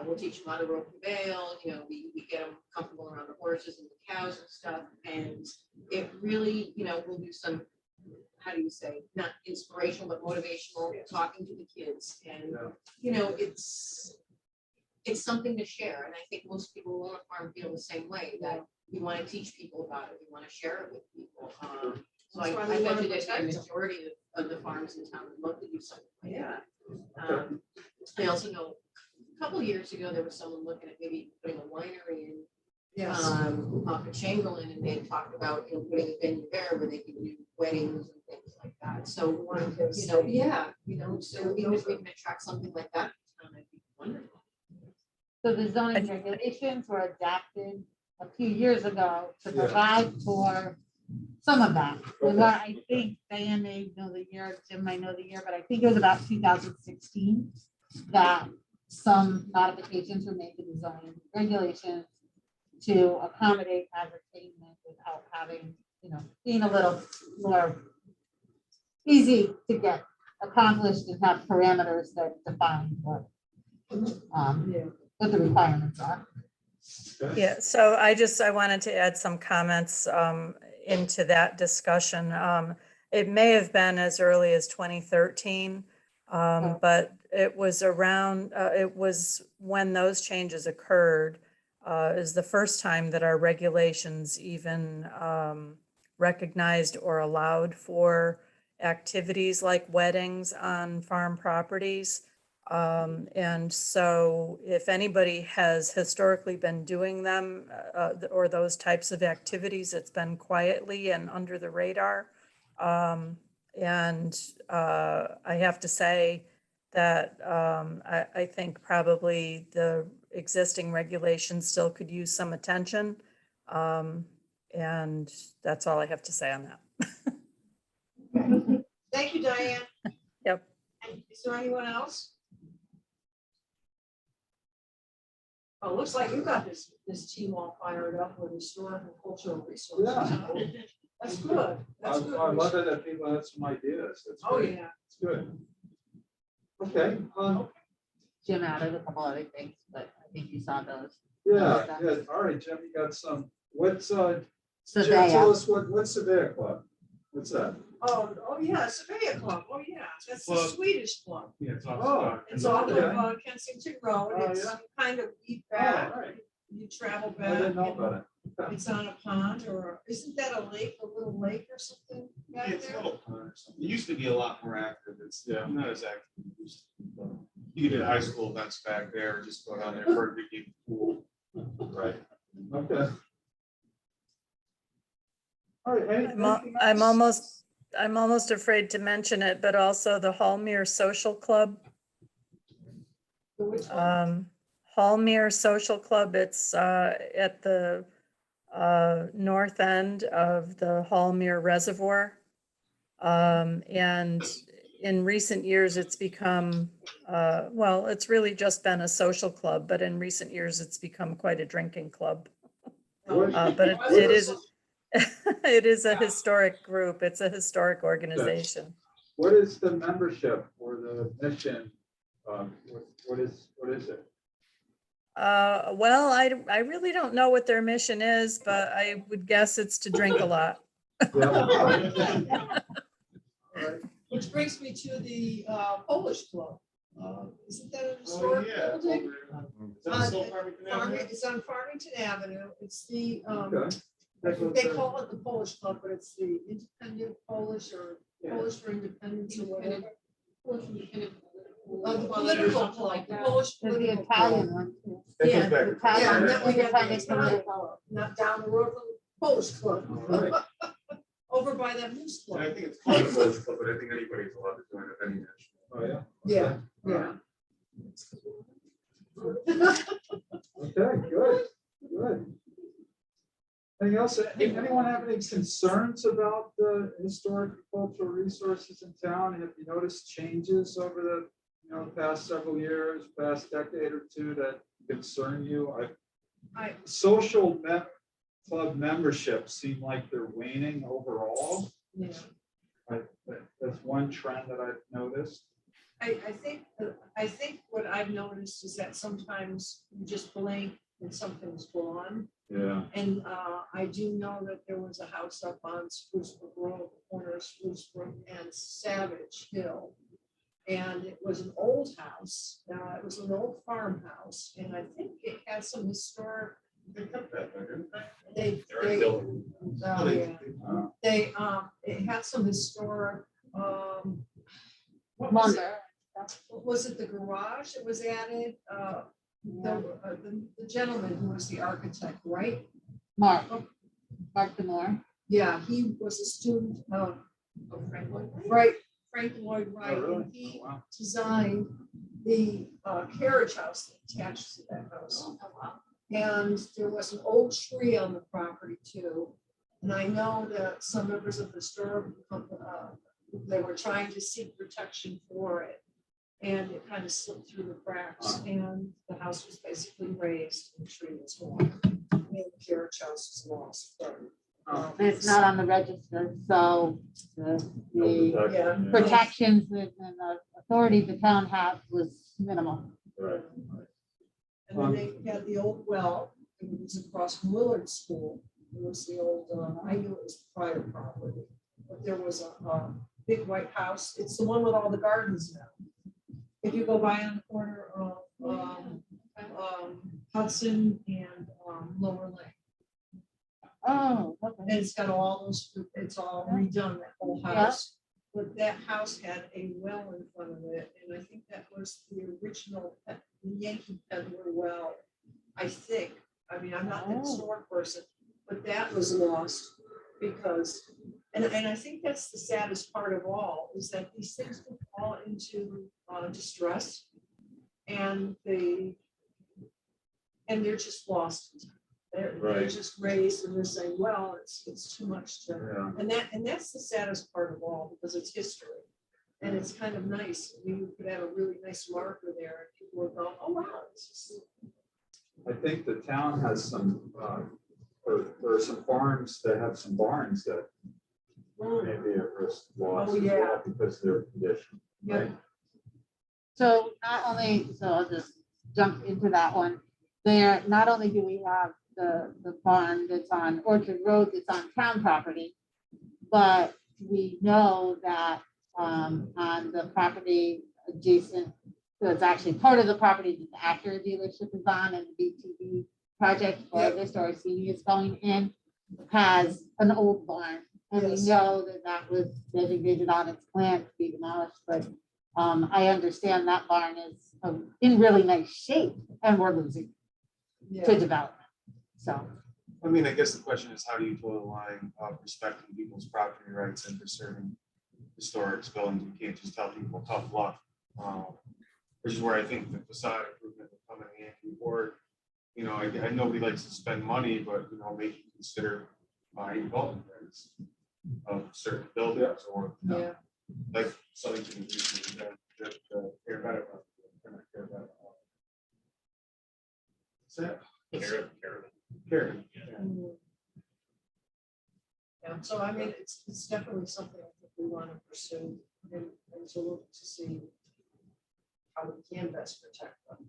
We'll teach them how to rope and bail, we get them comfortable around the horses and the cows and stuff. And it really, we'll do some, how do you say, not inspirational, but motivational, talking to the kids. And, it's something to share. And I think most people who own a farm feel the same way, that we want to teach people about it. We want to share it with people. So I bet you that the majority of the farms in town would love to do something like that. I also know a couple of years ago, there was someone looking at maybe putting a winery in off of Chamberlain, and they talked about putting a venue there where they could do weddings and things like that. So so even if we can attract something like that, it'd be wonderful. So the zoning regulations were adapted a few years ago to provide for some of that. And what I think Diane may know the year, Jim might know the year, but I think it was about 2016 that some modifications were made to the zoning regulations to accommodate advertisement without having, being a little more easy to get accomplished and have parameters that define what the requirements are. Yeah, so I wanted to add some comments into that discussion. It may have been as early as 2013, but it was around, it was when those changes occurred, is the first time that our regulations even recognized or allowed for activities like weddings on farm properties. And so if anybody has historically been doing them or those types of activities, it's been quietly and under the radar. And I have to say that I think probably the existing regulations still could use some attention. And that's all I have to say on that. Thank you, Diane. Yep. Is there anyone else? Oh, looks like you got this team all fired up with historic and cultural resources. Yeah. That's good. That's good. I love it that people have some ideas. That's Oh, great. yeah. It's good. Okay, Jim added a couple other things, but I think you saw those. yeah, all right, Jim, you got some, what's, Jim, Surveyor. tell us what's Surveyor Club? What's that? Oh, yeah, Surveyor Club. Oh, yeah. That's the Club. Swedish club. Yeah, it's Oh. off. It's off Okay. of Kensington Road. Oh, It's yeah. kind of deep Oh, back. all right. You travel I back. didn't know and about it. It's on a pond isn't that a lake, a little lake or something back It's a there? little pond or something. It used to be a lot more active. It's Yeah. not as active. as it used to be, but You could do high school events back there, just go down there for a big game pool. Right. Okay. All right. I'm almost afraid to mention it, but also the Hallmere Social Club. Which one? Hallmere Social Club, it's at the north end of the Hallmere Reservoir. And in recent years, it's become, well, it's really just been a social club, but in recent years, it's become quite a drinking club. But it is, it is a historic group. It's a historic organization. What is the membership or the mission? What is it? Well, I really don't know what their mission is, but I would guess it's to drink a lot. Yeah. All right. Which brings me to the Polish club. Isn't that an Oh, historic yeah. building? Is that still Farmington Avenue? It's on Farmington Avenue. It's the, Okay. they call it the Polish club, but it's the Independent Polish or Yeah. Polish for Independence or whatever. Independent. The political club, the Polish There's the political Italian club. one too. That Yeah, goes back. the to- Italian- Yeah, and then we got the Independent Italian Club. club, not down the road from the Polish club. All right. Over by that news And I club. think it's called a Polish club, but I think anybody's allowed to join if any national. Oh, yeah. Yeah, Okay. yeah. Okay, good, good. Anything else? Anyone have any concerns about the historic cultural resources in town? Have you noticed changes over the, past several years, past decade or two that concern you? Social club memberships seem like they're waning overall. Yeah. That's one trend that I've noticed. I think what I've noticed is that sometimes you just blink and something's gone. Yeah. And I do know that there was a house up on Spruce Brook Road, corner of Spruce Brook and Savage Hill. And it was an old house. It was an old farmhouse, and I think it had some historic. They kept that there, didn't They, They're already building. oh, yeah. It had some historic. What was it? Was it the garage that was added? The gentleman who was the architect, right? Mark Demore. Yeah, he was a student of Frank Lloyd Wright. Right, Frank Lloyd Wright, Oh, really? and he Oh, wow. designed the carriage house that attached to that house. Oh, wow. And there was an old tree on the property too. And I know that some members of the historic, they were trying to seek protection for it. And it kind of slipped through the cracks, and the house was basically raised and the tree was gone. And the carriage house was lost. But, And it's not on the register, so the yeah. protections and the authority the town had was minimal. Right. And then they had the old well, it was across from Willard School. It was the old, I knew it was prior property, but there was a big white house. It's the one with all the gardens now. If you go by on the corner of Hudson and Lower Lake. Oh, And okay. it's got all those, it's all redone, that whole house. But that house had a well in front of it, and I think that was the original Yankee Peddler well. I think, I mean, I'm not the historic person, but that was lost because And I think that's the saddest part of all, is that these things can fall into distress. And they're just lost. They're Right. just raised and they're saying, well, it's too much to, Yeah. and that's the saddest part of all, because it's history. And it's kind of nice. I mean, we could have a really nice marker there and people would go, oh, wow. This is, I think the town has some, or there are some farms that have some barns that may be at risk of loss Oh, as yeah. well because of their condition. yeah. Right? So not only, so I'll just jump into that one. There, not only do we have the barn that's on Orchard Road that's on town property, but we know that on the property adjacent, so it's actually part of the property that the Acura dealership is on and the BTV project where the Story Senior is going in, has an old barn. And we Yes. know that that was designated on its plan to be demolished, but I understand that barn is in really nice shape and we're losing to development. So, I mean, I guess the question is, how do you draw the line of respecting people's property rights and preserving historic buildings? You can't just tell people tough luck. Which is where I think the facade improvement will come in handy. Or, you know, I nobody likes to spend money, but, you know, maybe consider buying development rights of certain buildings or, you know, Yeah. like something to do that care about it. Care about it. So, Care. Yeah, so I mean, it's definitely something I think we want to pursue and to look to see how we can best protect them.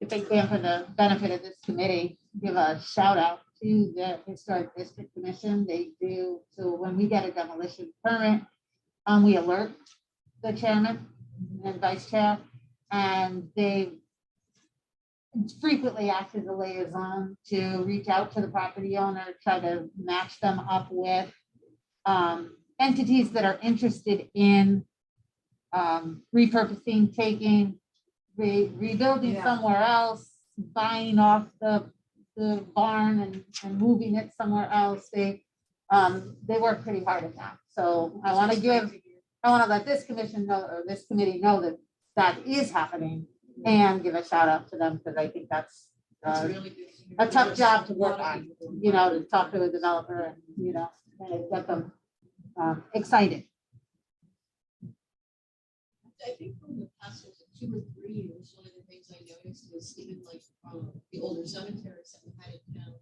if I can, for the benefit of this committee, give a shout out to the Historic District Commission. They do, so when we get a demolition permit, we alert the chairman and vice chair, and they frequently act as a liaison to reach out to the property owner, try to match them up with entities that are interested in repurposing, taking, rebuilding Yeah. somewhere else, buying off the barn and moving it somewhere else. They work pretty hard at that. So I want to let this commission know, or this committee know that that is happening, and give a shout out to them, because I think that's really good. a tough job to work A lot of on, people. you know, to talk to a developer and, you know, kind of get them excited. I think from the past 2 or 3 years, one of the things I noticed was even like the older cemeteries that we had in town.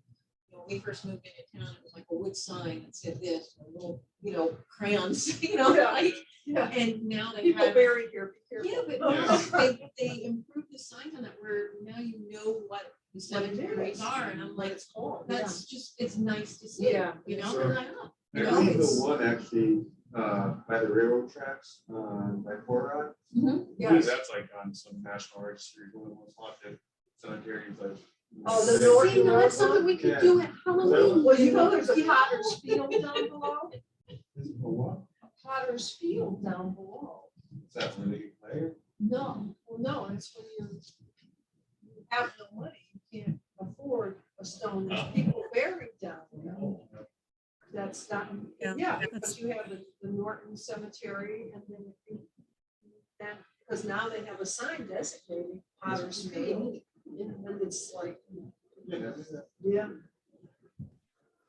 You know, when we first moved into town, it was like a wood sign that said this, or little, you know, crayons, you know, Yeah. like, Yeah. and now they People have. buried here, be careful. Yeah, but now they improved the signs on that where now you know what the What it cemeteries is. are, and I'm What like, it's called. that's just, it's nice to see, Yeah. you know, Sure. and I know. I You know, believe the it's, one actually by the railroad tracks by Fort Rock. I Yes. believe that's like on some national registry, one of the most haunted cemeteries. Like, Oh, the they- North- see, now that's something we could Yeah. do at Halloween. Well, you know, there's a You know? Potter's Field down below, Is it a what? a Potter's Field down below. Is that where they play? No, well, no, it's when you have no money, you can't afford a stone, there's people buried down there. That's not, Yeah, yeah, that's- because you have the Norton Cemetery and then that, because now they have a sign designating Potter's Field. And it's like, yeah.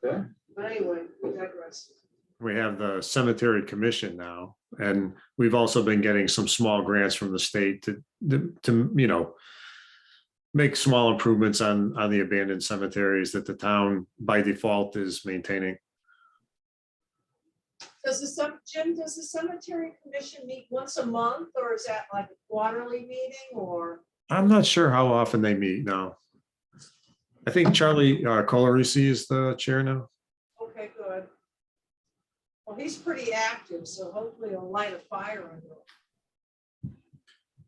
Yeah. But anyway, we digress. We have the cemetery commission now, and we've also been getting some small grants from the state to, you know, make small improvements on the abandoned cemeteries that the town by default is maintaining. Jim, does the cemetery commission meet once a month, or is that like a quarterly meeting, or? I'm not sure how often they meet now. I think Charlie Colorisi is the chair now. Okay, good. Well, he's pretty active, so hopefully he'll light a fire under him.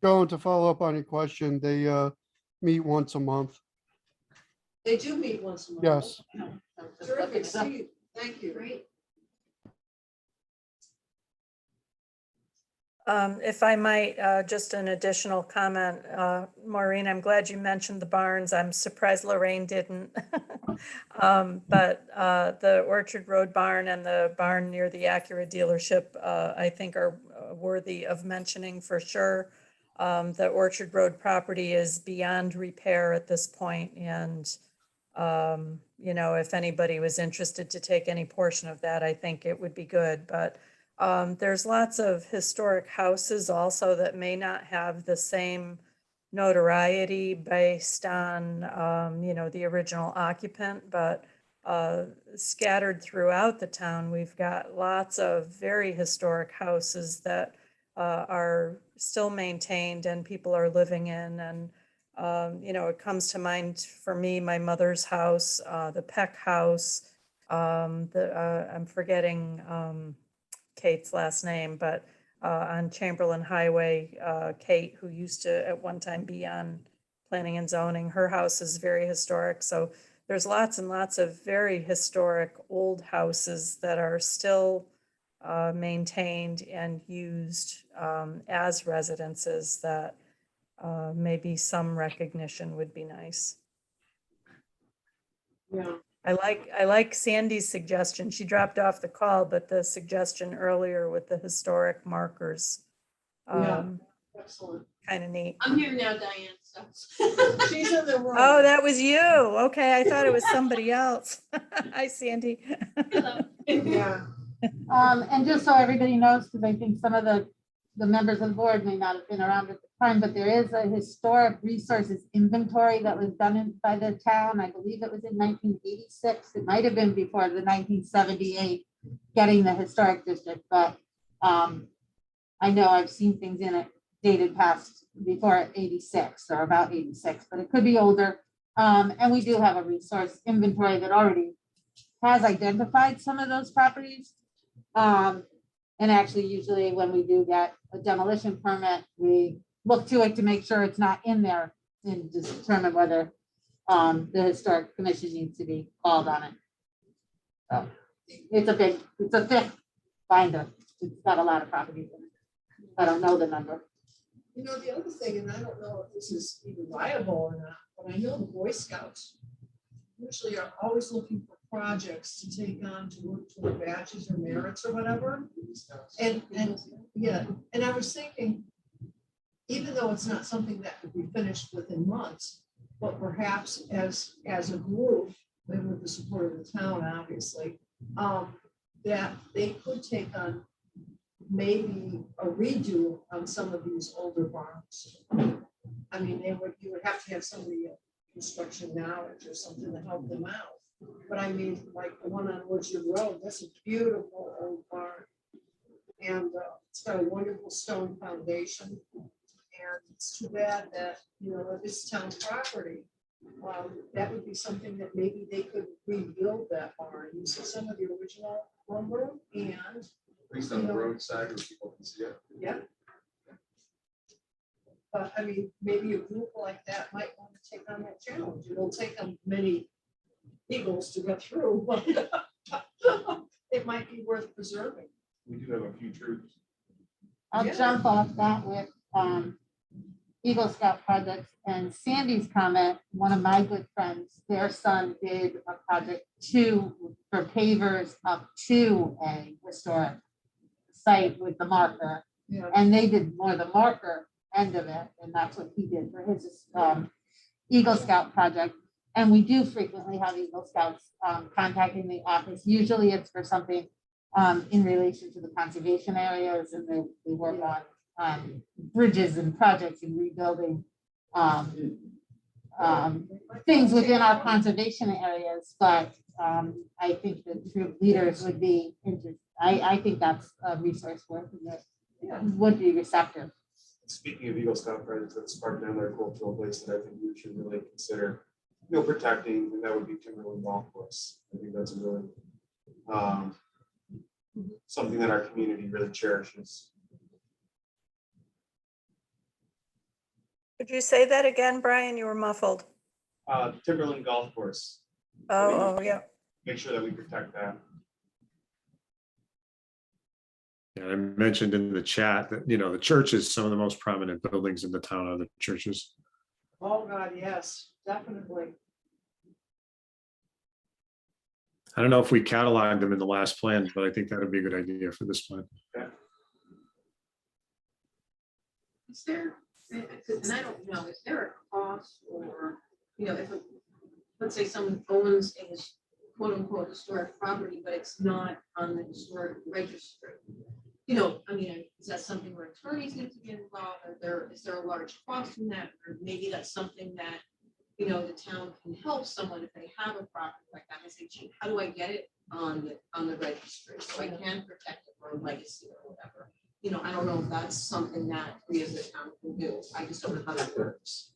Going to follow up on your question, they meet once a month. They do meet once a month. Yes. Terrific, see, thank you. Great. If I might, just an additional comment, Maureen, I'm glad you mentioned the barns. I'm surprised Lorraine didn't. But the Orchard Road barn and the barn near the Acura dealership, I think are worthy of mentioning for sure. The Orchard Road property is beyond repair at this point, and you know, if anybody was interested to take any portion of that, I think it would be good. But there's lots of historic houses also that may not have the same notoriety based on, you know, the original occupant, but scattered throughout the town, we've got lots of very historic houses that are still maintained and people are living in. And, you know, it comes to mind for me, my mother's house, the Peck House, I'm forgetting Kate's last name, but on Chamberlain Highway, Kate, who used to at one time be on planning and zoning, her house is very historic. So there's lots and lots of very historic old houses that are still maintained and used as residences that maybe some recognition would be nice. Yeah. I like Sandy's suggestion. She dropped off the call, but the suggestion earlier with the historic markers. Yeah. Excellent. Kind of neat. I'm here now, Diane, so. She's in the room. Oh, that was you. Okay, I thought it was somebody else. Hi, Sandy. Yeah. And just so everybody knows, because I think some of the members of the board may not have been around at the time, but there is a historic resources inventory that was done by the town. I believe it was in 1986. It might have been before the 1978 getting the historic district, but I know I've seen things in it dated past before 86 or about 86, but it could be older. And we do have a resource inventory that already has identified some of those properties. And actually, usually when we do get a demolition permit, we look to it to make sure it's not in there and determine whether the historic commission needs to be called on it. So it's a thick binder. It's got a lot of properties in it. I don't know the number. You know, the other thing, and I don't know if this is even viable or not, but I know the Boy Scouts usually are always looking for projects to take on to work toward badges or merits or whatever. And yeah, and I was thinking, even though it's not something that could be finished within months, but perhaps as a group, and with the support of the town, obviously, that they could take on maybe a redo on some of these older barns. I mean, you would have to have somebody construction knowledge or something to help them out. But I mean, like the one on Orchard Road, that's a beautiful old barn. And it's got a wonderful stone foundation. And it's too bad that, you know, this town property, that would be something that maybe they could rebuild that barn, use some of the original lumber and. At least on the roadside where people can see it. Yeah. But I mean, maybe a group like that might want to take on that challenge. It'll take them many eagles to get through, but it might be worth preserving. We do have a few troops. I'll Yeah. jump off that with Eagle Scout projects and Sandy's comment. One of my good friends, their son did a project for pavers up to a historic site with the marker, Yeah. and they did more the marker end of it, and that's what he did for his Eagle Scout project. And we do frequently have Eagle Scouts contacting the office. Usually it's for something in relation to the conservation areas, and they work on bridges and projects and rebuilding things within our conservation areas. But I think the troop leaders would be interested. I think that's a resource worth that would be receptive. Speaking of Eagle Scout projects, that's sparked another cultural place that I think we should really consider, you know, protecting, and that would be Timberland Golf Course. I think that's a really something that our community really cherishes. Could you say that again, Brian? You were muffled. Timberland Golf Course. Oh, yeah. Make sure that we protect that. Yeah, I mentioned in the chat that, you know, the church is some of the most prominent buildings in the town are the churches. Oh, God, yes, definitely. I don't know if we cataloged them in the last plan, but I think that would be a good idea for this plan. Is there, and I don't know, is there a cost or, you know, if, let's say someone owns a quote unquote historic property, but it's not on the historic registry? You know, I mean, is that something where attorneys need to get involved? Is there a large cost in that? Or maybe that's something that, you know, the town can help someone if they have a property like that and say, gee, how do I get it on the registry so I can protect it for a legacy or whatever? You know, I don't know if that's something that we as a town can do. I just don't know how that works.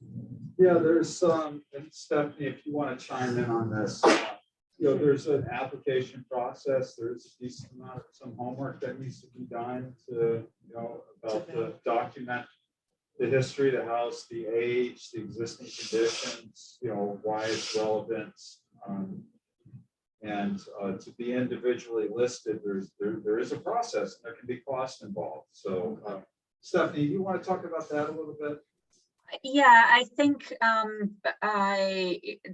Yeah, there's and Stephanie, if you want to chime in on this, you know, there's an application process. There's a decent amount of some homework that needs to be done to, you know, about the document the history of the house, the age, the existing conditions, you know, why it's relevant. And to be individually listed, there is a process and there can be cost involved. So Stephanie, you want to talk about that a little bit? Yeah, I think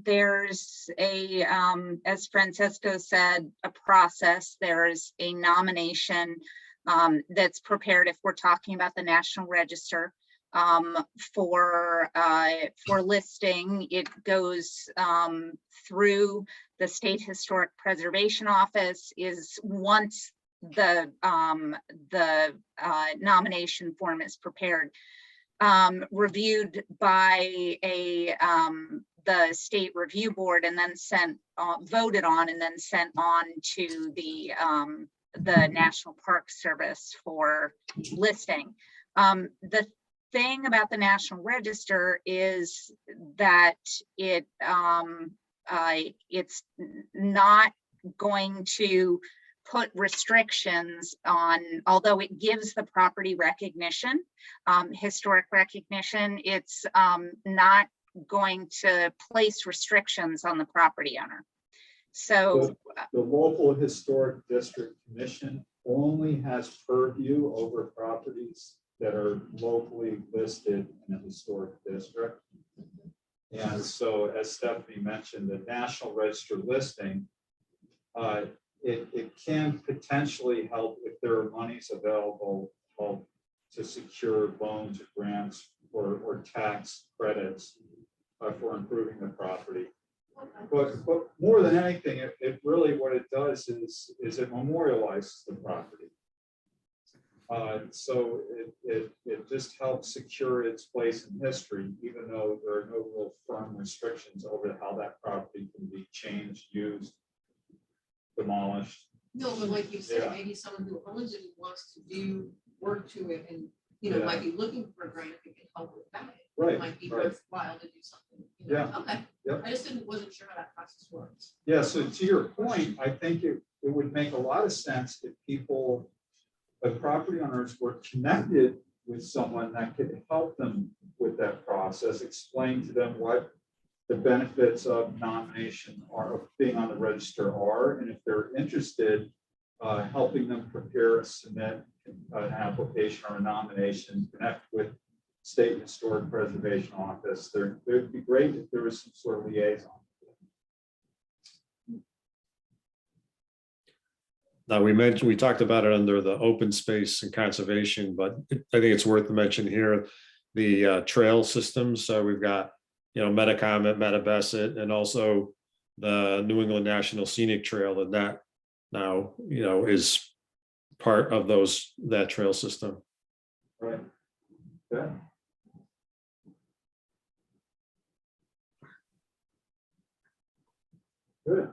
there's a, as Francesco said, a process. There's a nomination that's prepared if we're talking about the National Register. For listing, it goes through the State Historic Preservation Office. Is once the nomination form is prepared, reviewed by the State Review Board, and then sent voted on, and then sent on to the National Park Service for listing. The thing about the National Register is that it's not going to put restrictions on, although it gives the property recognition, historic recognition, it's not going to place restrictions on the property owner. So the local historic district commission only has purview over properties that are locally listed in a historic district. And so, as Stephanie mentioned, the National Register listing, it can potentially help if there are monies available to secure loans or grants or tax credits for improving the property. But more than anything, it really, what it does is it memorializes the property. So it just helps secure its place in history, even though there are no real firm restrictions over how that property can be changed, used, demolished. No, but like you said, Yeah. maybe someone who owns it and wants to do work to it and, you know, Yeah. might be looking for a grant that can help with that. Right, It might be right. worthwhile to do something. You know? Yeah. Okay. Yep. I just wasn't sure how that process works. Yeah, so to your point, I think it would make a lot of sense if property owners were connected with someone that could help them with that process, explain to them what the benefits of nomination are, of being on the register are, and if they're interested, helping them prepare, submit an application or a nomination, connect with State Historic Preservation Office. It'd be great if there was some sort of liaison. Now, we talked about it under the open space and conservation, but I think it's worth to mention here, the trail systems. So we've got, you know, Metacomet, Metabesset, and also the New England National Scenic Trail, and that now, you know, is part of that trail system. Right. Yeah. Good.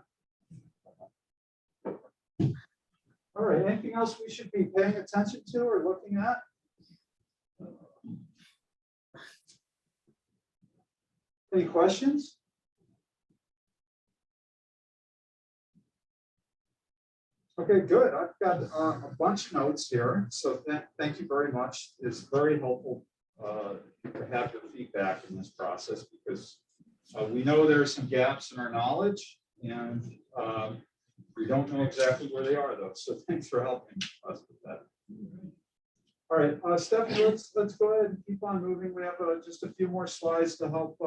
All right, anything else we should be paying attention to or looking at? Any questions? Okay, good. I've got a bunch of notes here, so thank you very much. It's very helpful to have your feedback in this process, because we know there are some gaps in our knowledge, and we don't know exactly where they are, though. So thanks for helping us with that. All right, Stephanie, let's go ahead and keep on moving. We have just a few more slides to help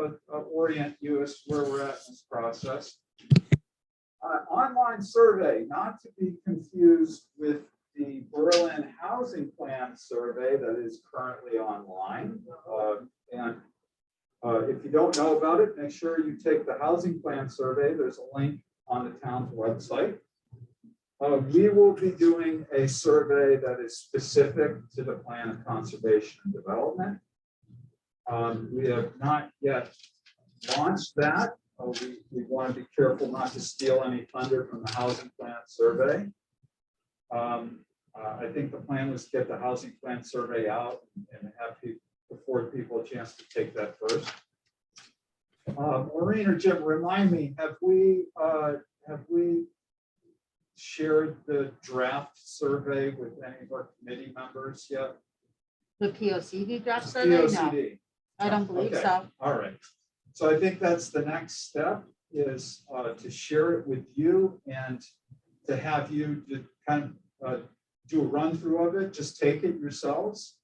orient you as to where we're at in this process. online survey, not to be confused with the Berlin Housing Plan survey that is currently online. And if you don't know about it, make sure you take the housing plan survey. There's a link on the town's website. We will be doing a survey that is specific to the plan of conservation and development. We have not yet launched that. We want to be careful not to steal any thunder from the housing plan survey. I think the plan was to get the housing plan survey out and have people, afford people a chance to take that first. Maureen or Jim, remind me, have we shared the draft survey with any of our committee members yet? The POCD draft survey? No, POCD. I don't believe Okay. so. All right. So I think that's the next step, is to share it with you and to have you to kind of do a run through of it. Just take it yourselves.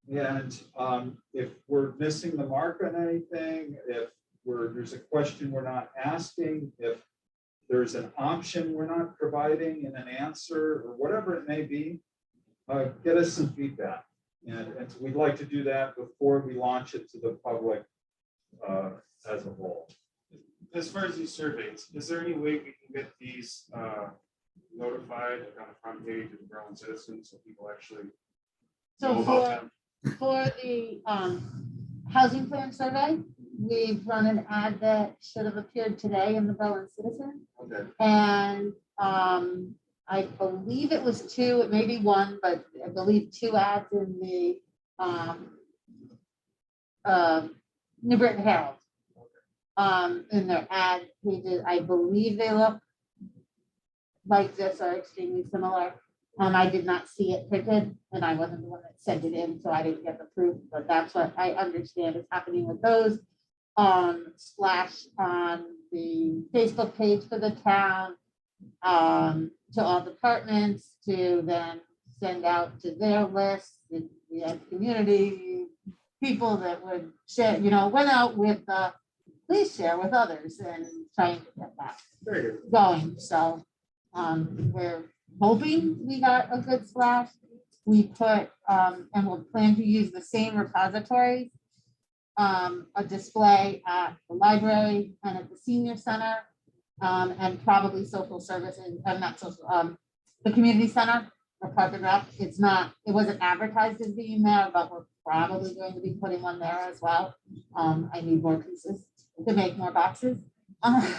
And if we're missing the mark on anything, if there's a question we're not asking, if there's an option we're not providing in an answer, or whatever it may be, get us some feedback. And so we'd like to do that before we launch it to the public as a whole. As far as these surveys, is there any way we can get these notified on the front page of the Berlin Citizen so people actually know So about them? for the housing plan survey, we've run an ad that should have appeared today in the Berlin Citizen. Okay. And I believe it was 2, it may be 1, but I believe 2 ads in the New Britain Herald. In their ad pages, I believe they look like this, are extremely similar. I did not see it printed, and I wasn't the one that sent it in, so I didn't get the proof, but that's what I understand is happening with those. Slash on the Facebook page for the town, to all departments, to then send out to their list. We had community people that would share, went out with please share with others and trying to get that going. So we're hoping we got a good splash. We put and we'll plan to use the same repository, a display at the library and at the senior center, and probably social services, not social, the community center, or Park and Rec. It wasn't advertised as being there, but we're probably going to be putting one there as well. I need more pieces to make more boxes. That's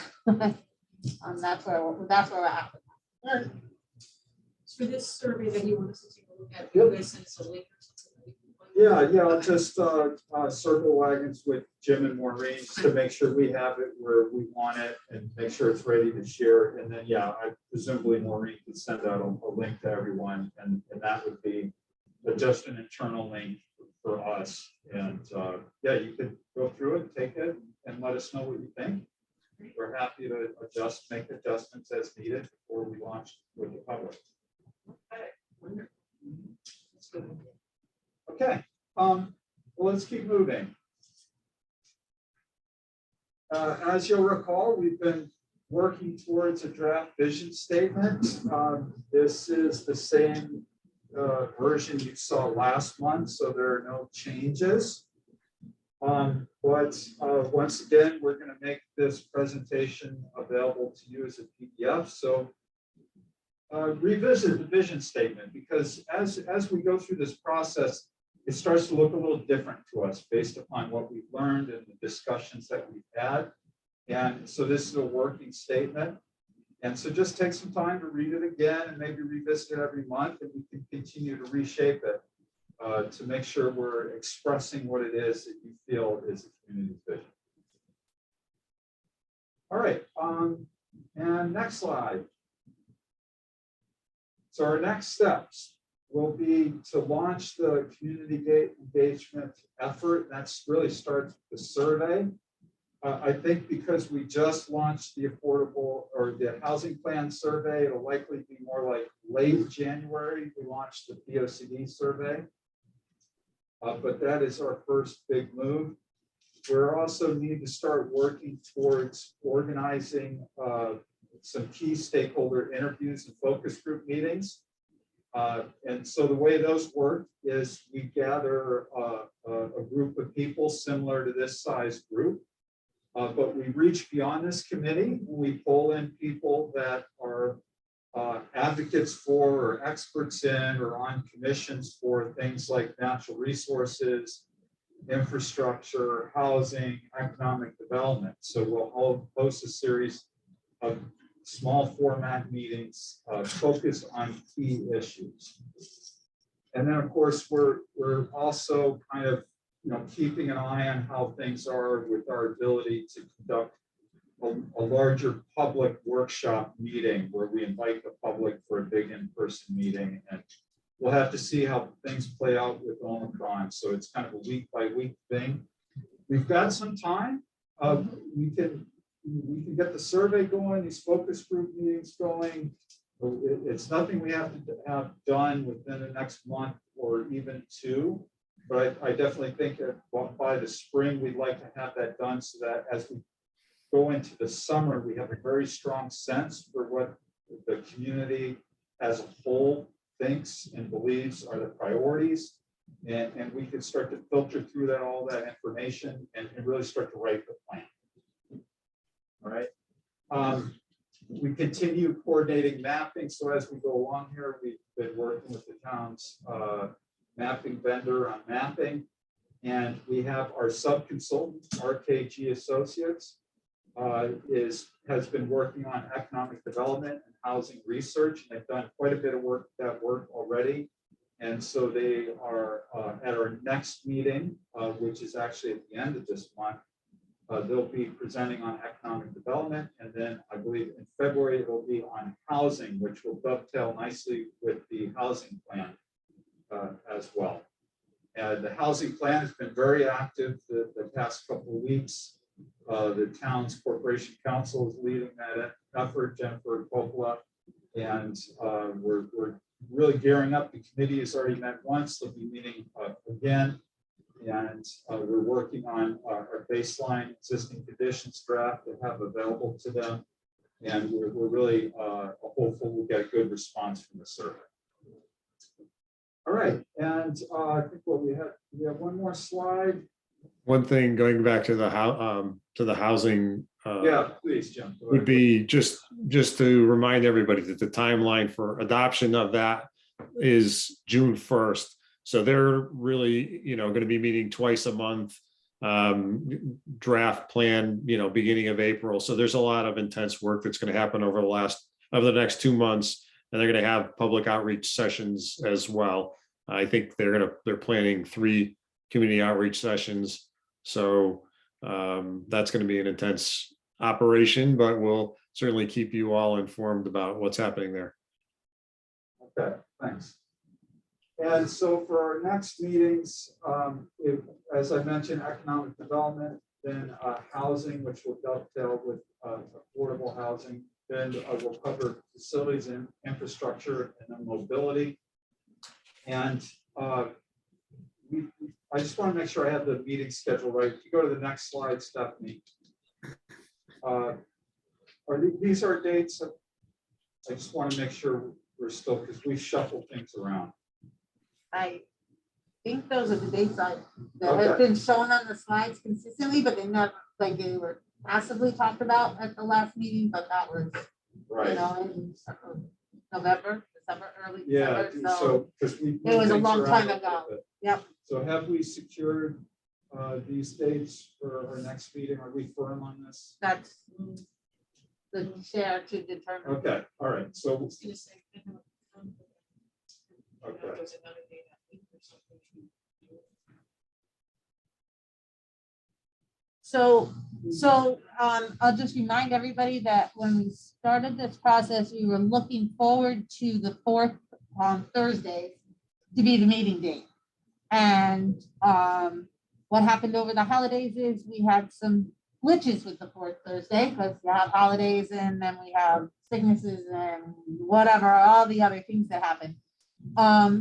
where we're at. For this survey that you want us to take a look at, you guys send us a link or something? Yeah, I'll just circle wagons with Jim and Maureen just to make sure we have it where we want it and make sure it's ready to share. And then, yeah, I presumably Maureen could send out a link to everyone, and that would be just an internal link for us. And yeah, you could go through it, take it, and let us know what you think. We're happy to make adjustments as needed before we launch with the public. Okay, well, let's keep moving. As you'll recall, we've been working towards a draft vision statement. This is the same version you saw last month, so there are no changes. But once again, we're going to make this presentation available to you as a PDF. So revisit the vision statement, because as we go through this process, it starts to look a little different to us based upon what we've learned and the discussions that we've had. And so this is a working statement. And so just take some time to read it again and maybe revisit it every month, and we can continue to reshape it to make sure we're expressing what it is that you feel is a community vision. All right, and next slide. So our next steps will be to launch the community engagement effort. That's really starts with the survey. I think because we just launched the affordable or the housing plan survey, it'll likely be more like late January. We launched the POCD survey, but that is our first big move. We also need to start working towards organizing some key stakeholder interviews and focus group meetings. And so the way those work is we gather a group of people similar to this size group. But we reach beyond this committee. We pull in people that are advocates for or experts in or on commissions for things like natural resources, infrastructure, housing, economic development. So we'll host a series of small format meetings focused on key issues. And then, of course, we're also kind of keeping an eye on how things are with our ability to conduct a larger public workshop meeting where we invite the public for a big in-person meeting. And we'll have to see how things play out with Omicron. So it's kind of a week by week thing. We've got some time. We can get the survey going, these focus group meetings going. It's nothing we have to have done within the next month or even two. But I definitely think that by the spring, we'd like to have that done so that as we go into the summer, we have a very strong sense for what the community as a whole thinks and believes are the priorities. And we can start to filter through all that information and really start to write the plan. All right. We continue coordinating mapping. So as we go along here, we've been working with the town's mapping vendor on mapping. And we have our sub-consultant, RKG Associates, has been working on economic development and housing research. And they've done quite a bit of that work already. And so they are at our next meeting, which is actually at the end of this month. They'll be presenting on economic development. And then I believe in February, it will be on housing, which will dovetail nicely with the housing plan as well. The housing plan has been very active the past couple of weeks. The town's corporation council is leading that effort, Jennifer Coppola, and we're really gearing up. The committee has already met once. They'll be meeting again. And we're working on our baseline existing conditions draft to have available to them. And we're really hopeful we'll get a good response from the survey. All right, and I think what we have one more slide. One thing going back to the housing. Yeah, please, Jim. Would be just to remind everybody that the timeline for adoption of that is June 1st. So they're really, going to be meeting twice a month, draft plan, beginning of April. So there's a lot of intense work that's going to happen over the next 2 months. And they're going to have public outreach sessions as well. I think they're planning 3 community outreach sessions. So that's going to be an intense operation, but we'll certainly keep you all informed about what's happening there. Okay, thanks. And so for our next meetings, as I mentioned, economic development, then housing, which will dovetail with affordable housing. Then we'll cover facilities and infrastructure and then mobility. And I just want to make sure I have the meeting schedule right. If you go to the next slide, Stephanie. These are dates? I just want to make sure we're still, because we shuffle things around. I think those are the dates that have been shown on the slides consistently, but they never, they were passively talked about at the last meeting, but that was, right, in November, December, early yeah, December. so because it was a long time ago. Yep. So have we secured these dates for our next meeting? Are we firm on this? That's the chair to determine. Okay, all right. So okay. So I'll just remind everybody that when we started this process, we were looking forward to the 4th Thursday to be the meeting date. And what happened over the holidays is we had some glitches with the 4th Thursday because you have holidays and then we have sicknesses and whatever, all the other things that happen.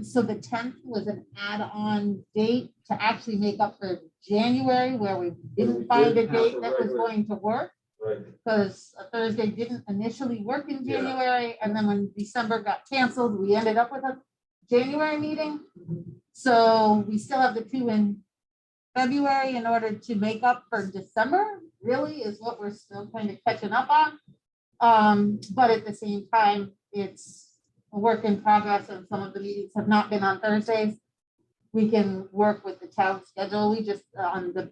So the 10th was an add-on date to actually make up for January where we didn't find a date that was going to work. Right. because a Thursday didn't initially work in Yeah. January, and then when December got canceled, we ended up with a January meeting. So we still have the 2 in February in order to make up for December, really is what we're still kind of catching up on. But at the same time, it's a work in progress, and some of the meetings have not been on Thursdays. We can work with the town schedule. We just, on the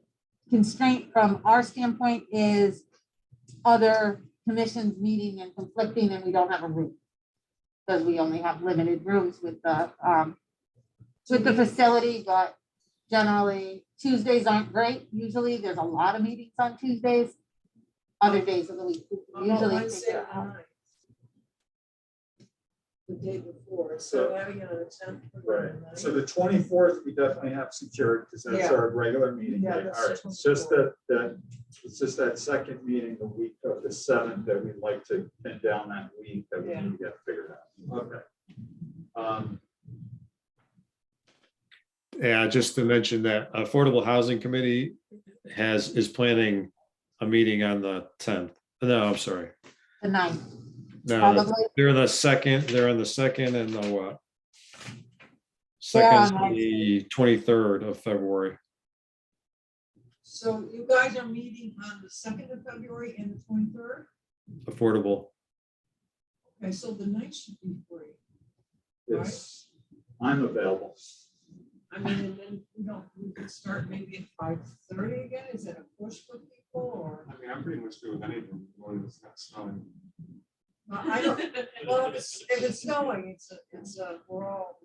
constraint from our standpoint is other commissions meeting and conflicting, and we don't have a room. Because we only have limited rooms with the facility, but generally Tuesdays aren't great. Usually there's a lot of meetings on Tuesdays. Other days of the week, we How about usually Wednesday figure the out. 9th? The day before, So- so having it on the 10th. Right, so the 24th, we definitely have secured, because that's Yeah. our regular meeting Yeah, day. that's All right, the it's just 24th. it's just that second meeting, the week of the 7th, that we'd like to pin down that week that we Yeah. need to get figured out. Okay. Yeah, just to mention that Affordable Housing Committee is planning a meeting on the 10th. No, I'm sorry. The 9th, No, probably. they're on the second and the what? They're on Second, the 23rd of February. So you guys are meeting on the 2nd of February and the 23rd? Affordable. Okay, so the 9th should be free. It's, I'm available. I mean, and then we could start maybe at 5:30 again. Is that a push for people or? I mean, I'm pretty much good with anything, when it's not snowing. I don't, well, if it's snowing, we're all.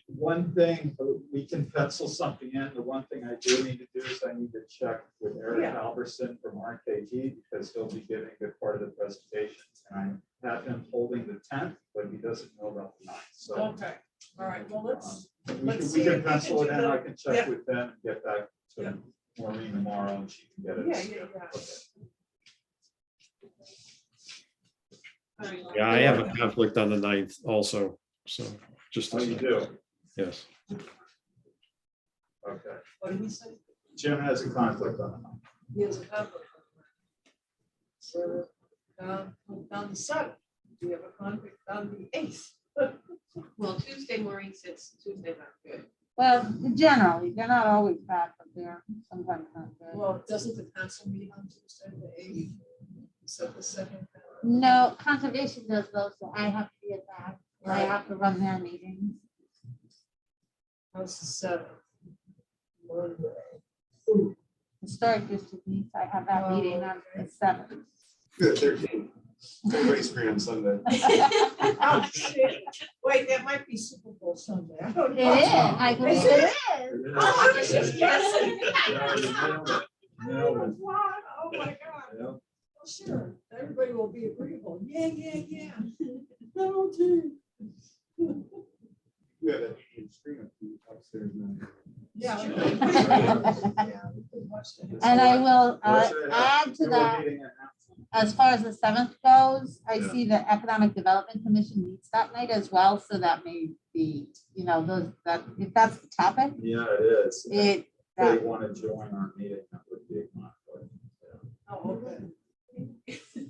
One thing, we can pencil something in. The one thing I do need to do is I need to check with Eric Yeah. Halverson from RKG, because he'll be giving a good part of the presentation. And I have him holding the 10th, but he doesn't know about the 9th. So Okay, all right, well, let's we see can if we pencil can it do in. the- I can check yeah. with them and get back Yeah. to Maureen tomorrow, and she can get it. Yeah. Okay. Yeah, I have a conflict on the 9th also, so just. Oh, you do? Yes. Okay. What did we say? Jim has a conflict on the 9th. He has a conflict. So, down the 7th, we have a conflict on the 8th. Well, Tuesday, Maureen says Tuesday's not good. Well, generally, they're not always bad, but they're sometimes not good. Well, doesn't the council meet on Tuesday, the 8th? So the 2nd? No, conservation does those, so I have to be at that. I have to run their meetings. How's the 7th? Monday. Historic district meets, I have that meeting on the 7th. Good, 13. Race free on Sunday. Oh, shit. Wait, that might be Super Bowl Sunday. I don't It know. is, I believe it is. Oh, I was just guessing. Yeah, you nailed it. Nailed it. Wow, oh my God. Yeah. Well, sure, everybody will be agreeable. Yeah. No, too. We have that medium screen up upstairs now. Yeah. And I will Unfortunately, I have add to do a that, meeting at half. as far as the 7th goes, I Yeah. see the Economic Development Commission meets that night as well, so that may be, those, that, if that's the topic, Yeah, it is. it, They that, want to join our meeting, that would be a conflict. Oh, okay.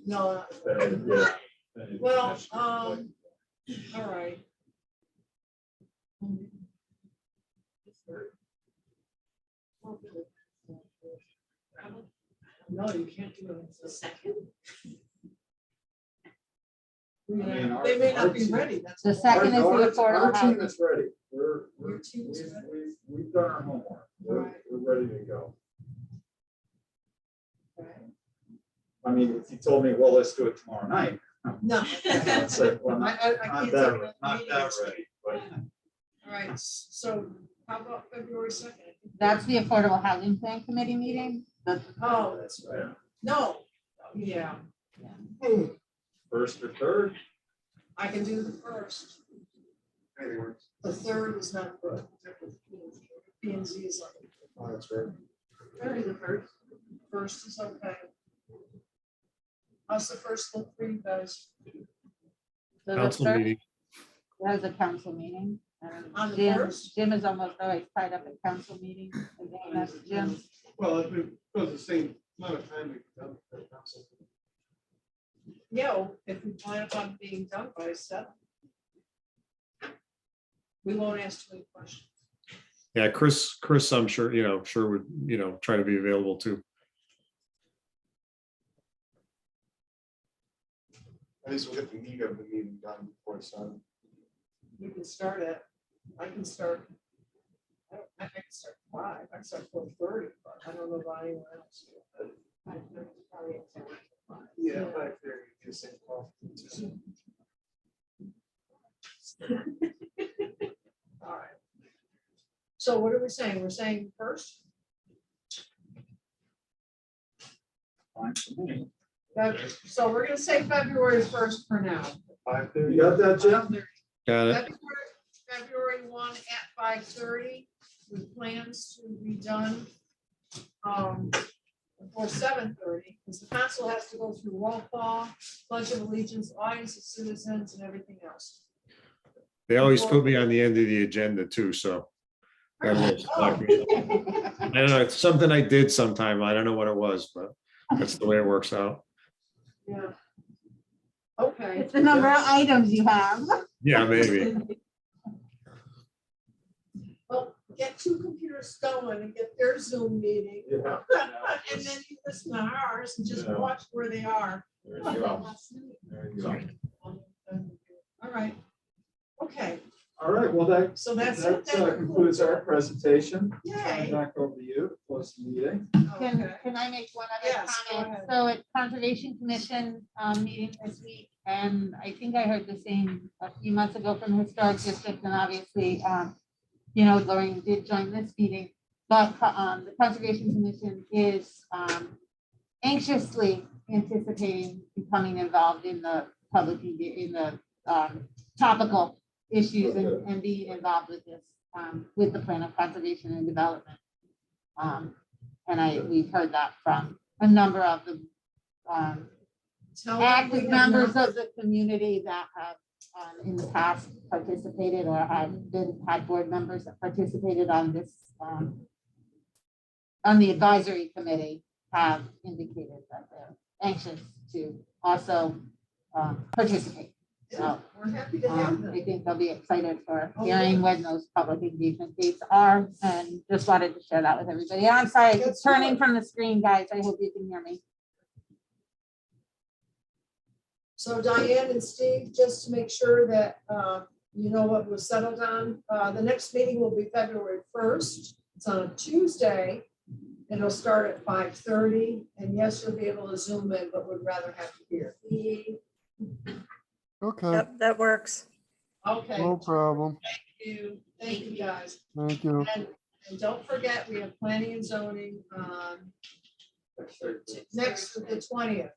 No, Yeah. well, all right. No, you can't do it. The 2nd? mean, our- They may our not be team- ready, that's. The all. second is the Our affordable team housing. is ready. Your team is ready? We've done our homework. Right. We're ready to go. Okay. I mean, if you told me, well, let's do it tomorrow night. No. I'd say, well, I not can't not take that, it. not that ready, but All right, so how about February 2nd? that's the Affordable Housing Plan Committee meeting. Oh, that's right. yeah. No, yeah. First or third, I can do the 1st. Anything works. The 3rd is not good. P and Z is on. Oh, that's right. Maybe the 1st. 1st is okay. How's the 1st look for you guys? So the Council first- meeting. There's a council meeting. and On the Jim 1st? Jim is almost always tied up at council meetings. Again, that's Jim. Well, if it goes the same Amount of time we've done for the council. Yeah, if we plan upon being done by 7. We won't ask too many questions. Yeah, Chris, I'm sure, sure would, try to be available too. At least we'll get the meat of the meeting done before 7. You can start at, I can start. I can start 5, I can start 4:30, but I don't know about anyone else. 5:30 is probably at 5. Yeah, 5:30, do the same call. All right. So what are we saying? We're saying first? Fine for me. So we're gonna say February 1st for now. 5:30. You got that, Jim? Got it. February 1 at 5:30 with plans to be done before 7:30, because the council has to go through roll call, pledge of allegiance, audience of citizens, and everything else. They always put me on the end of the agenda too, so. that works. Oh. I don't know, it's something I did sometime. I don't know what it was, but that's the way it works out. Yeah. Okay. It's the number of items you have. Yeah, maybe. Well, get 2 computers going and get their Zoom meeting. Yeah. And then you listen to ours and just Yeah. watch where they are. There you go. There you go. All right. Okay, All right, well, that so that's it. concludes our presentation. Yay. Back over to you, to close the meeting. Can I make one other Yes, go comment? ahead. So at Conservation Commission meeting this week, and I think I heard the same a few months ago from the Historic District, and obviously, Lorraine did join this meeting, but the Conservation Commission is anxiously anticipating becoming involved in the public, in the topical issues and being involved with this, with the plan of conservation and development. And we've heard that from a number of the Tell them active we have members not- of the community that have in the past participated or had board members that participated on this, on the advisory committee, have indicated that they're anxious to also participate. So We're happy to have I them. think they'll be excited for hearing when those public engagement dates are, and just wanted to share that with everybody. I'm sorry, it's turning from the screen, guys. I hope you can hear me. So Diane and Steve, just to make sure that you know what was settled on, the next meeting will be February 1st. It's on a Tuesday. It'll start at 5:30, and yes, you'll be able to Zoom in, but would rather have you here. Okay, Yep, that works. Okay. no problem. Thank you, guys. Thank you. And don't forget, we have planning and zoning next to the 20th.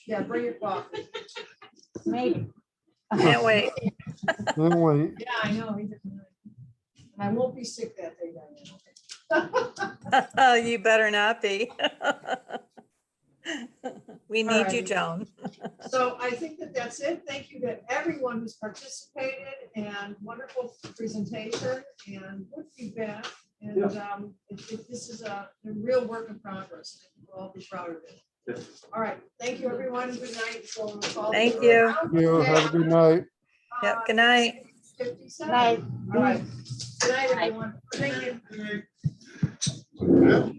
Yeah, bring your coffee. Maybe. Can't wait. Can't wait. Yeah, I know. And I won't be sick that day, Diane. You better not be. We need you, Alrighty. Joan. So I think that that's it. Thank you to everyone who's participated, and wonderful presentation and good feedback. And this is a real work in progress. We'll all be proud of it. All right. Thank you, everyone. Good night. So we'll call Thank the- you. You have a good night. Yep, good night. 57. Night. All right. Good night, everyone. Thank you. Yeah.